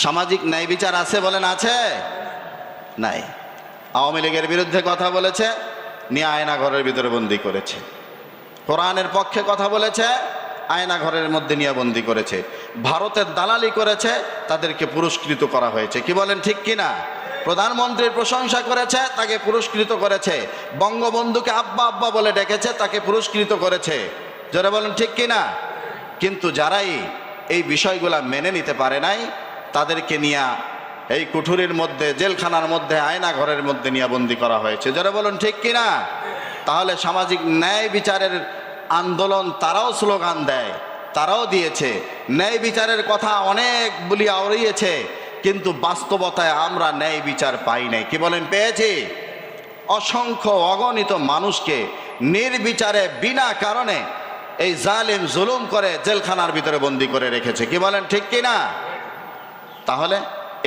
সামাজিক ন্যায় বিচার আছে বলেন? আছে? নাই। আওয়ামী লীগের বিরুদ্ধে কথা বলেছে, নিয়ে আয়না ঘরের ভিতরে বন্দি করেছে। কোরআনের পক্ষে কথা বলেছে, আয়না ঘরের মধ্যে নিয়ে বন্দি করেছে। ভারতের দালালি করেছে, তাদেরকে পুরস্কৃত করা হয়েছে। কি বলেন ঠিক কিনা? প্রধানমন্ত্রীর প্রশংসা করেছে, তাকে পুরস্কৃত করেছে। বঙ্গবন্ধুকে আব্বা আব্বা বলে ডেকেছে, তাকে পুরস্কৃত করেছে। যারা বলেন ঠিক কিনা? কিন্তু যারাই এই বিষয়গুলা মেনে নিতে পারে নাই, তাদেরকে নিয়ে এই কুঠুরির মধ্যে, জেলখানার মধ্যে, আয়না ঘরের মধ্যে নিয়ে বন্দি করা হয়েছে। যারা বলেন ঠিক কিনা? তাহলে সামাজিক ন্যায় বিচারের আন্দোলন তারাও স্লোগান দেয়, তারাও দিয়েছে, ন্যায় বিচারের কথা অনেক বলি আওড়িয়েছে, কিন্তু বাস্তবতায় আমরা ন্যায় বিচার পাই নাই। কি বলেন? পেয়েছি। অসংখ্য অগণিত মানুষকে নির্বিচারে বিনা কারণে এই জালিম জুলুম করে জেলখানার ভিতরে বন্দি করে রেখেছে। কি বলেন ঠিক কিনা? তাহলে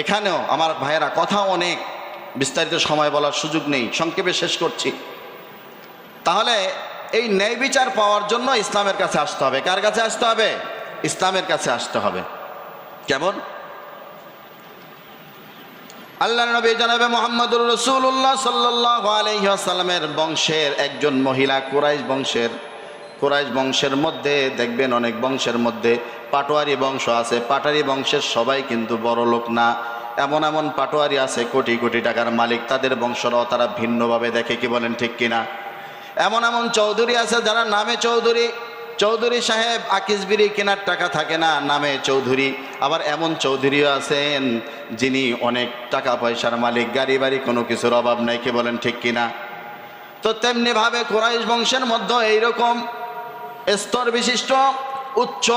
এখানেও আমার ভাইয়েরা, কথা অনেক, বিস্তারিত সময় বলার সুযোগ নেই, সংক্ষেপে শেষ করছি। তাহলে এই ন্যায় বিচার পাওয়ার জন্য ইসলামের কাছে আসতে হবে। কার কাছে আসতে হবে? ইসলামের কাছে আসতে হবে। কেমন? আল্লাহর নবী জনাবে মুহাম্মদুর রাসূলুল্লাহ সাল্লাল্লাহু আলাইহি ওয়াসাল্লামের বংশের একজন মহিলা, কুরাইশ বংশের মধ্যে দেখবেন অনেক বংশের মধ্যে পাটোয়ারি বংশ আছে। পাটোয়ারি বংশের সবাই কিন্তু বড় লোক না। এমন এমন পাটোয়ারি আছে কোটি কোটি টাকার মালিক, তাদের বংশরাও তারা ভিন্নভাবে দেখে, কি বলেন ঠিক কিনা? এমন এমন চৌধুরী আছে যারা নামে চৌধুরী, চৌধুরী সাহেব আকিস বিড়ি কেনার টাকা থাকে না, নামে চৌধুরী। আবার এমন চৌধুরীও আছেন যিনি অনেক টাকা পয়সার মালিক, গাড়ি বাড়ি কোনো কিছুর অভাব নাই, কি বলেন ঠিক কিনা? তো তেমনিভাবে কুরাইশ বংশের মধ্যে এইরকম স্তর বিশিষ্ট উচ্চ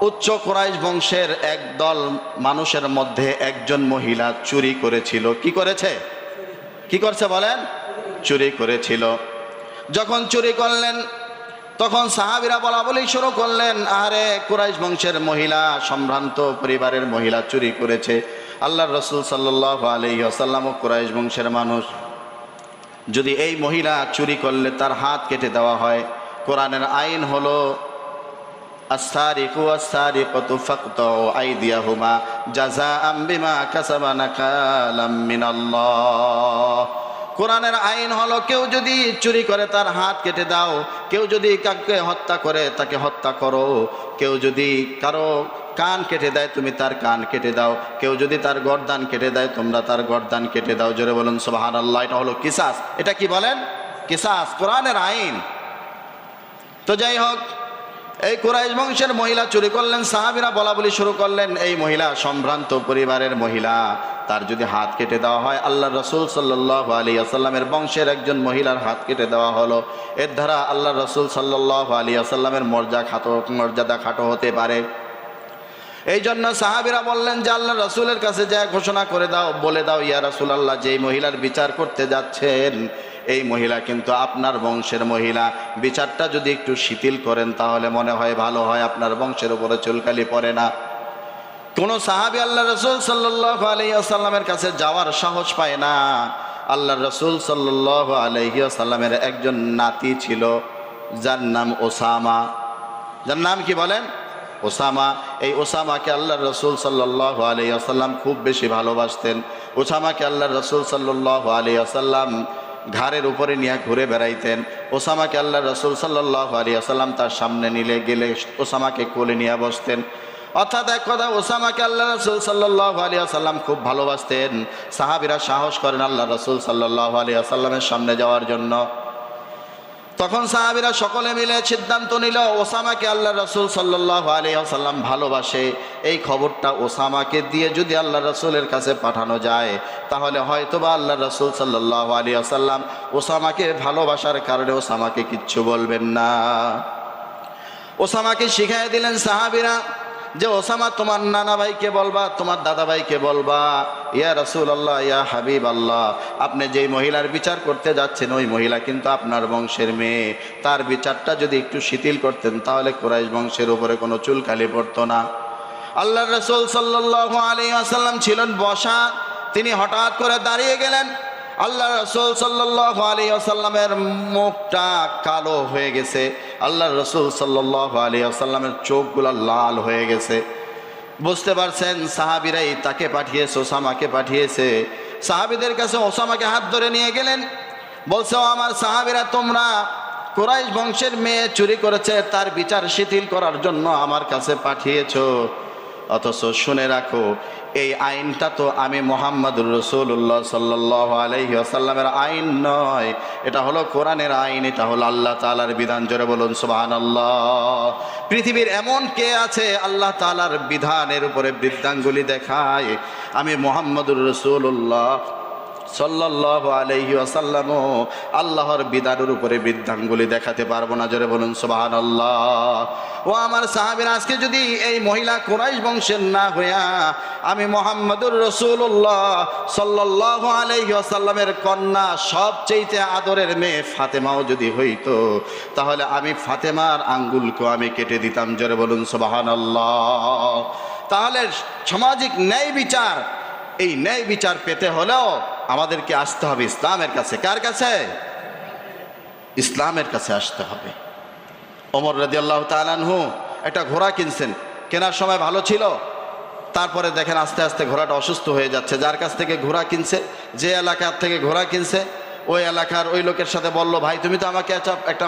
উচ্চ কুরাইশ বংশের একদল মানুষের মধ্যে একজন মহিলা চুরি করেছিল। কি করেছে? কি করছে বলেন? চুরি করেছিল। যখন চুরি করলেন তখন সাহাবীরা বলা বলি শুরু করলেন, আরে কুরাইশ বংশের মহিলা, সম্ভ্রান্ত পরিবারের মহিলা চুরি করেছে। আল্লাহর রাসূল সাল্লাল্লাহু আলাইহি ওয়াসাল্লাম কুরাইশ বংশের মানুষ, যদি এই মহিলা চুরি করলে তার হাত কেটে দেওয়া হয়। কোরআনের আইন হলো আস-সারিকু ওয়াস-সারিকাতু ফাকতাউ আইদিয়াহুমা জাযাআম বিমা কাসাবা নাকালাম মিনাল্লাহ। কোরআনের আইন হলো কেউ যদি চুরি করে তার হাত কেটে দাও, কেউ যদি কাউকে হত্যা করে তাকে হত্যা করো, কেউ যদি কারো কান কেটে দেয় তুমি তার কান কেটে দাও, কেউ যদি তার গর্দান কেটে দেয় তোমরা তার গর্দান কেটে দাও। জোরে বলুন সুবহানাল্লাহ। এটা হলো কিসাস। এটা কি বলেন? কিসাস, কোরআনের আইন। তো যাই হোক, এই কুরাইশ বংশের মহিলা চুরি করলেন, সাহাবীরা বলা বলি শুরু করলেন, এই মহিলা সম্ভ্রান্ত পরিবারের মহিলা, তার যদি হাত কেটে দেওয়া হয়, আল্লাহর রাসূল সাল্লাল্লাহু আলাইহি ওয়াসাল্লামের বংশের একজন মহিলার হাত কেটে দেওয়া হলো, এর দ্বারা আল্লাহর রাসূল সাল্লাল্লাহু আলাইহি ওয়াসাল্লামের মর্যাদা খাটো হতে পারে। এই জন্য সাহাবীরা বললেন যে আল্লাহর রাসূলের কাছে যা ঘোষণা করে দাও, বলে দাও, ইয়া রাসূলুল্লাহ, যেই মহিলার বিচার করতে যাচ্ছেন এই মহিলা কিন্তু আপনার বংশের মহিলা, বিচারটা যদি একটু শিথিল করেন তাহলে মনে হয় ভালো হয়, আপনার বংশের উপরে চুলকালি পড়ে না। কোন সাহাবী আল্লাহর রাসূল সাল্লাল্লাহু আলাইহি ওয়াসাল্লামের কাছে যাওয়ার সাহস পায় না। আল্লাহর রাসূল সাল্লাল্লাহু আলাইহি ওয়াসাল্লামের একজন নাতি ছিল, যার নাম ওসামা। যার নাম কি বলেন? ওসামা। এই ওসামাকে আল্লাহর রাসূল সাল্লাল্লাহু আলাইহি ওয়াসাল্লাম খুব বেশি ভালোবাসতেন। ওসামাকে আল্লাহর রাসূল সাল্লাল্লাহু আলাইহি ওয়াসাল্লাম ঘাড়ের উপরে নিয়ে ঘুরে বেড়াইতেন। ওসামাকে আল্লাহর রাসূল সাল্লাল্লাহু আলাইহি ওয়াসাল্লাম তার সামনে নিলে গেলে ওসামাকে কোলে নিয়ে বসতেন। অর্থাৎ এক কথা, ওসামাকে আল্লাহর রাসূল সাল্লাল্লাহু আলাইহি ওয়াসাল্লাম খুব ভালোবাসতেন। সাহাবীরা সাহস করেন আল্লাহর রাসূল সাল্লাল্লাহু আলাইহি ওয়াসাল্লামের সামনে যাওয়ার জন্য। তখন সাহাবীরা সকলে মিলে সিদ্ধান্ত নিল, ওসামাকে আল্লাহর রাসূল সাল্লাল্লাহু আলাইহি ওয়াসাল্লাম ভালোবাসে, এই খবরটা ওসামাকে দিয়ে যদি আল্লাহর রাসূলের কাছে পাঠানো যায় তাহলে হয়তোবা আল্লাহর রাসূল সাল্লাল্লাহু আলাইহি ওয়াসাল্লাম ওসামাকে ভালোবাসার কারণে ওসামাকে কিচ্ছু বলবেন না। ওসামাকে শিখিয়ে দিলেন সাহাবীরা যে ওসামা, তোমার নানা ভাইকে বলবা, তোমার দাদা ভাইকে বলবা, ইয়া রাসূলুল্লাহ, ইয়া হাবিবাল্লাহ, আপনি যেই মহিলার বিচার করতে যাচ্ছেন ওই মহিলা কিন্তু আপনার বংশের মেয়ে, তার বিচারটা যদি একটু শিথিল করতেন তাহলে কুরাইশ বংশের উপরে কোনো চুলকালি পড়তো না। আল্লাহর রাসূল সাল্লাল্লাহু আলাইহি ওয়াসাল্লাম ছিলেন বসা, তিনি হঠাৎ করে দাঁড়িয়ে গেলেন। আল্লাহ রাসূল সাল্লাল্লাহু আলাইহি ওয়াসাল্লামের মুখটা কালো হয়ে গেছে, আল্লাহ রাসূল সাল্লাল্লাহু আলাইহি ওয়াসাল্লামের চোখগুলো লাল হয়ে গেছে। বুঝতে পারছেন সাহাবীরাই তাকে পাঠিয়েছে, ওসামাকে পাঠিয়েছে। সাহাবীদের কাছে ওসামাকে হাত ধরে নিয়ে গেলেন, বলছে, ও আমার সাহাবীরা, তোমরা কুরাইশ বংশের মেয়ে চুরি করেছে তার বিচার শিথিল করার জন্য আমার কাছে পাঠিয়েছো, অথচ শুনে রাখো এই আইনটা তো আমি মুহাম্মদুর রাসূলুল্লাহ সাল্লাল্লাহু আলাইহি ওয়াসাল্লামের আইন নয়, এটা হলো কোরআনের আইন, এটা হলো আল্লাহ তাআলার বিধান। জোরে বলুন সুবহানাল্লাহ। পৃথিবীর এমন কে আছে আল্লাহ তাআলার বিধানের উপরে বৃদ্ধাঙ্গুলি দেখায়? আমি মুহাম্মদুর রাসূলুল্লাহ সাল্লাল্লাহু আলাইহি ওয়াসাল্লাম আল্লাহর বিধানের উপরে বৃদ্ধাঙ্গুলি দেখাতে পারবো না। জোরে বলুন সুবহানাল্লাহ। ও আমার সাহাবীরা, আজকে যদি এই মহিলা কুরাইশ বংশের না হইয়া আমি মুহাম্মদুর রাসূলুল্লাহ সাল্লাল্লাহু আলাইহি ওয়াসাল্লামের কন্যা সবচেয়ে আদরের মেয়ে ফাতেমাও যদি হইতো তাহলে আমি ফাতেমার আঙ্গুলকে আমি কেটে দিতাম। জোরে বলুন সুবহানাল্লাহ। তাহলে সামাজিক ন্যায় বিচার, এই ন্যায় বিচার পেতে হলেও আমাদেরকে আসতে হবে ইসলামের কাছে। কার কাছে? ইসলামের কাছে আসতে হবে। ওমর রাদিয়াল্লাহু তাআলা আনহু একটা ঘোড়া কিনছেন, কেনার সময় ভালো ছিল, তারপরে দেখেন আস্তে আস্তে ঘোড়াটা অসুস্থ হয়ে যাচ্ছে। যার কাছ থেকে ঘোড়া কিনছে, যে এলাকার থেকে ঘোড়া কিনছে, ওই এলাকার ওই লোকের সাথে বলল, ভাই তুমি তো আমাকে একটা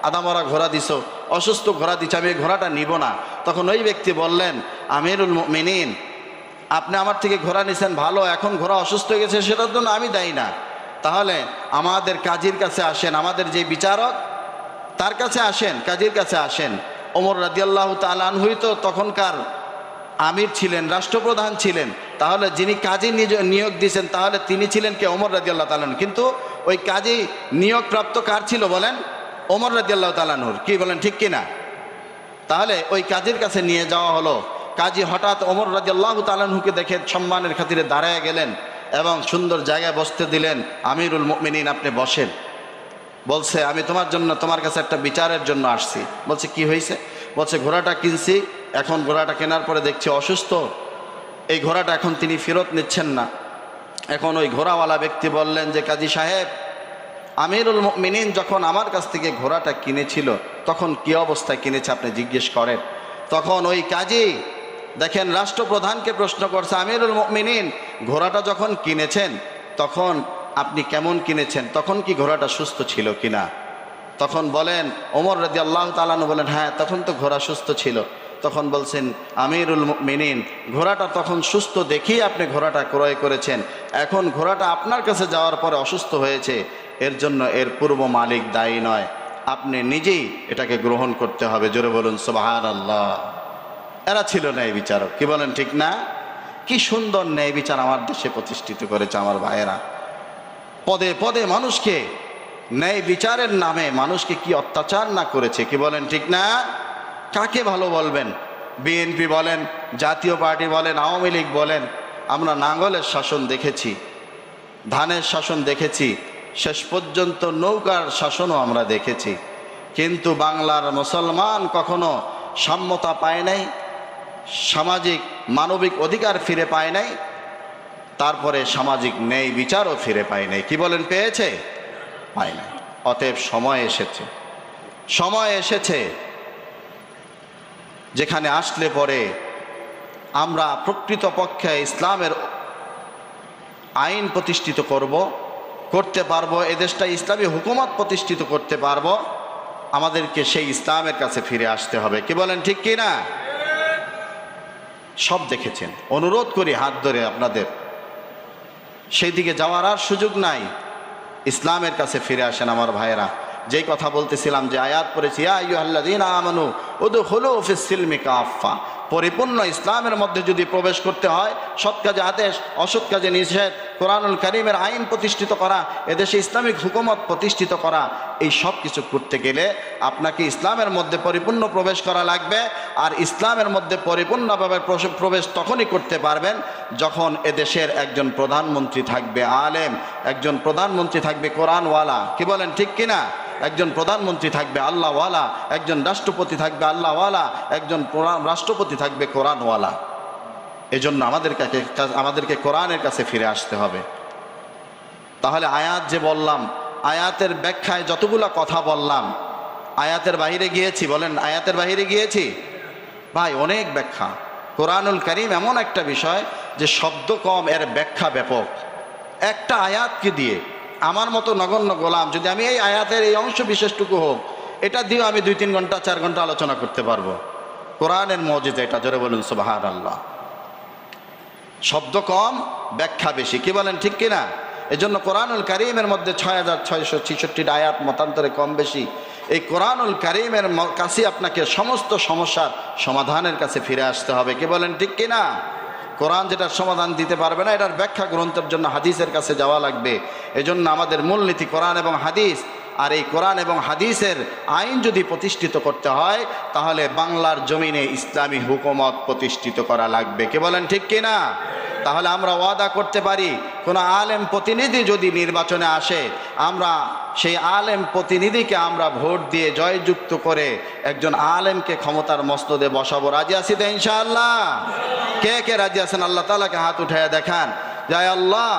আদামরা ঘোড়া দিছো, অসুস্থ ঘোড়া দিচ্ছ, আমি এই ঘোড়াটা নিব না। তখন ওই ব্যক্তি বললেন, আমিরুল মুমিনিন, আপনি আমার থেকে ঘোড়া নিছেন ভালো, এখন ঘোড়া অসুস্থ হয়ে গেছে সেটার জন্য আমি দায়ী না। তাহলে আমাদের কাজীর কাছে আসেন, আমাদের যে বিচারক তার কাছে আসেন, কাজীর কাছে আসেন। ওমর রাদিয়াল্লাহু তাআলা আনহুই তো তখনকার আমির ছিলেন, রাষ্ট্রপ্রধান ছিলেন। তাহলে যিনি কাজী নিয়োগ দিয়েছেন তাহলে তিনি ছিলেন কে? ওমর রাদিয়াল্লাহু তাআলা। কিন্তু ওই কাজী নিয়োগপ্রাপ্ত কার ছিল বলেন? ওমর রাদিয়াল্লাহু তাআলা আনহুর। কি বলেন, ঠিক কিনা? তাহলে ওই কাজীর কাছে নিয়ে যাওয়া হলো। কাজী হঠাৎ ওমর রাদিয়াল্লাহু তাআলা আনহুকে দেখে সম্মানের খাতিরে দাঁড়ায় গেলেন এবং সুন্দর জায়গায় বসতে দিলেন। আমিরুল মুমিনিন, আপনি বসেন। বলছে, আমি তোমার জন্য, তোমার কাছে একটা বিচারের জন্য আসছি। বলছে, কি হয়েছে? বলছে, ঘোড়াটা কিনছি, এখন ঘোড়াটা কেনার পরে দেখছি অসুস্থ, এই ঘোড়াটা এখন তিনি ফেরত নিচ্ছেন না। এখন ওই ঘোড়াওয়ালা ব্যক্তি বললেন যে, কাজী সাহেব, আমিরুল মুমিনিন যখন আমার কাছ থেকে ঘোড়াটা কিনেছিল তখন কি অবস্থায় কিনেছে আপনি জিজ্ঞেস করেন। তখন ওই কাজী দেখেন রাষ্ট্রপ্রধানকে প্রশ্ন করছে, আমিরুল মুমিনিন ঘোড়াটা যখন কিনেছেন তখন আপনি কেমন কিনেছেন, তখন কি ঘোড়াটা সুস্থ ছিল কিনা? তখন বলেন ওমর রাদিয়াল্লাহু তাআলা আনহু বলেন, হ্যাঁ তখন তো ঘোড়া সুস্থ ছিল। তখন বলছেন, আমিরুল মুমিনিন ঘোড়াটা তখন সুস্থ দেখেই আপনি ঘোড়াটা ক্রয় করেছেন, এখন ঘোড়াটা আপনার কাছে যাওয়ার পরে অসুস্থ হয়েছে, এর জন্য এর পূর্ব মালিক দায়ী নয়, আপনি নিজেই এটাকে গ্রহণ করতে হবে। জোরে বলুন সুবহানাল্লাহ। এরা ছিল ন্যায় বিচারক। কি বলেন, ঠিক না? কি সুন্দর ন্যায় বিচার আমার দেশে প্রতিষ্ঠিত করেছে আমার ভাইয়েরা। পদে পদে মানুষকে, ন্যায় বিচারের নামে মানুষকে কি অত্যাচার না করেছে। কি বলেন, ঠিক না? কাকে ভালো বলবেন? বিএনপি বলেন, জাতীয় পার্টি বলেন, আওয়ামী লীগ বলেন। আমরা নাঙ্গলের শাসন দেখেছি, ধানের শাসন দেখেছি, শেষ পর্যন্ত নৌকার শাসনও আমরা দেখেছি। কিন্তু বাংলার মুসলমান কখনো সাম্যতা পায় নাই, সামাজিক মানবিক অধিকার ফিরে পায় নাই, তারপরে সামাজিক ন্যায় বিচারও ফিরে পায় নাই। কি বলেন, পেয়েছে? পায় নাই। অতএব সময় এসেছে, সময় এসেছে যেখানে আসলে পরে আমরা প্রকৃতপক্ষে ইসলামের আইন প্রতিষ্ঠিত করতে পারবো, এদেশটা ইসলামী হুকুমত প্রতিষ্ঠিত করতে পারবো। আমাদেরকে সেই ইসলামের কাছে ফিরে আসতে হবে। কি বলেন, ঠিক কি না? সব দেখেছেন, অনুরোধ করি হাত ধরে আপনাদের, সেই দিকে যাওয়ার আর সুযোগ নাই। ইসলামের কাছে ফিরে আসেন আমার ভাইয়েরা। যেই কথা বলতেছিলাম, যে আয়াত পড়েছি, ইয়া আইয়ুহাল্লাযীনা আমানু উদখুলু ফিস সিলমি কাফা, পরিপূর্ণ ইসলামের মধ্যে যদি প্রবেশ করতে হয়, সৎ কাজে আদেশ, অসৎ কাজে নিষেধ, কোরআনুল কারীমের আইন প্রতিষ্ঠিত করা, এদেশে ইসলামিক হুকুমত প্রতিষ্ঠিত করা, এই সব কিছু করতে গেলে আপনাকে ইসলামের মধ্যে পরিপূর্ণ প্রবেশ করা লাগবে। আর ইসলামের মধ্যে পরিপূর্ণভাবে প্রবেশ তখনই করতে পারবেন যখন এদেশের একজন প্রধানমন্ত্রী থাকবে আলেম, একজন প্রধানমন্ত্রী থাকবে কোরআনওয়ালা। কি বলেন, ঠিক কিনা? একজন প্রধানমন্ত্রী থাকবে আল্লাহওয়ালা, একজন রাষ্ট্রপতি থাকবে আল্লাহওয়ালা, একজন রাষ্ট্রপতি থাকবে কোরআনওয়ালা। এজন্য আমাদেরকে কোরআনের কাছে ফিরে আসতে হবে। তাহলে আয়াত যে বললাম, আয়াতের ব্যাখ্যায় যতগুলা কথা বললাম, আয়াতের বাহিরে গিয়েছি? বলেন, আয়াতের বাহিরে গিয়েছি? ভাই, অনেক ব্যাখ্যা। কোরআনুল কারীম এমন একটা বিষয় যে শব্দ কম, এর ব্যাখ্যা ব্যাপক। একটা আয়াতকে দিয়ে আমার মতো নগণ্য গোলাম যদি আমি এই আয়াতের এই অংশ বিশেষটুকু হোক, এটা দিয়েও আমি 2-3 ঘন্টা 4 ঘন্টা আলোচনা করতে পারবো। কোরআনের মুজিজা এটা। জোরে বলুন সুবহানাল্লাহ। শব্দ কম, ব্যাখ্যা বেশি। কি বলেন, ঠিক কিনা? এজন্য কোরআনুল কারীমের মধ্যে 6666 আয়াত মতান্তরে কম বেশি। এই কোরআনুল কারীমের কাছে আপনাকে সমস্ত সমস্যার সমাধানের কাছে ফিরে আসতে হবে। কি বলেন, ঠিক কিনা? কোরআন যেটার সমাধান দিতে পারবে না, এটার ব্যাখ্যা গ্রন্থের জন্য হাদিসের কাছে যাওয়া লাগবে। এজন্য আমাদের মূলনীতি কোরআন এবং হাদিস। আর এই কোরআন এবং হাদিসের আইন যদি প্রতিষ্ঠিত করতে হয়, তাহলে বাংলার জমিনে ইসলামী হুকুমত প্রতিষ্ঠিত করা লাগবে। কি বলেন, ঠিক কিনা? তাহলে আমরা ওয়াদা করতে পারি, কোনো আলেম প্রতিনিধি যদি নির্বাচনে আসে, আমরা সেই আলেম প্রতিনিধিকে আমরা ভোট দিয়ে জয়যুক্ত করে একজন আলেমকে ক্ষমতার মস্তদে বসাবো। রাজি আছি তো ইনশাআল্লাহ? কে কে রাজি আছেন? আল্লাহ তাআলাকে হাত উঠাইয়া দেখান। জয় আল্লাহ,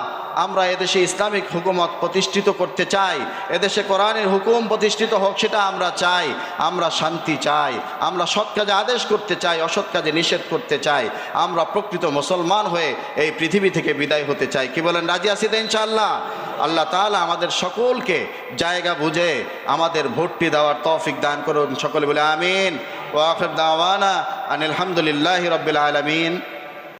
আমরা এদেশে ইসলামিক হুকুমত প্রতিষ্ঠিত করতে চাই, এদেশে কোরআনের হুকুম প্রতিষ্ঠিত হোক, সেটা আমরা চাই। আমরা শান্তি চাই, আমরা সৎ কাজে আদেশ করতে চাই, অসৎ কাজে নিষেধ করতে চাই। আমরা প্রকৃত মুসলমান হয়ে এই পৃথিবী থেকে বিদায় হতে চাই। কি বলেন, রাজি আছি তো ইনশাআল্লাহ? আল্লাহ তাআলা আমাদের সকলকে জায়গা বুঝে আমাদের ভোটটি দেওয়ার তৌফিক দান করুন। সকলে বলে আমিন। ওয়া আখির দাওয়ানা আনিল হামদুলিল্লাহি রাব্বিল আলামিন।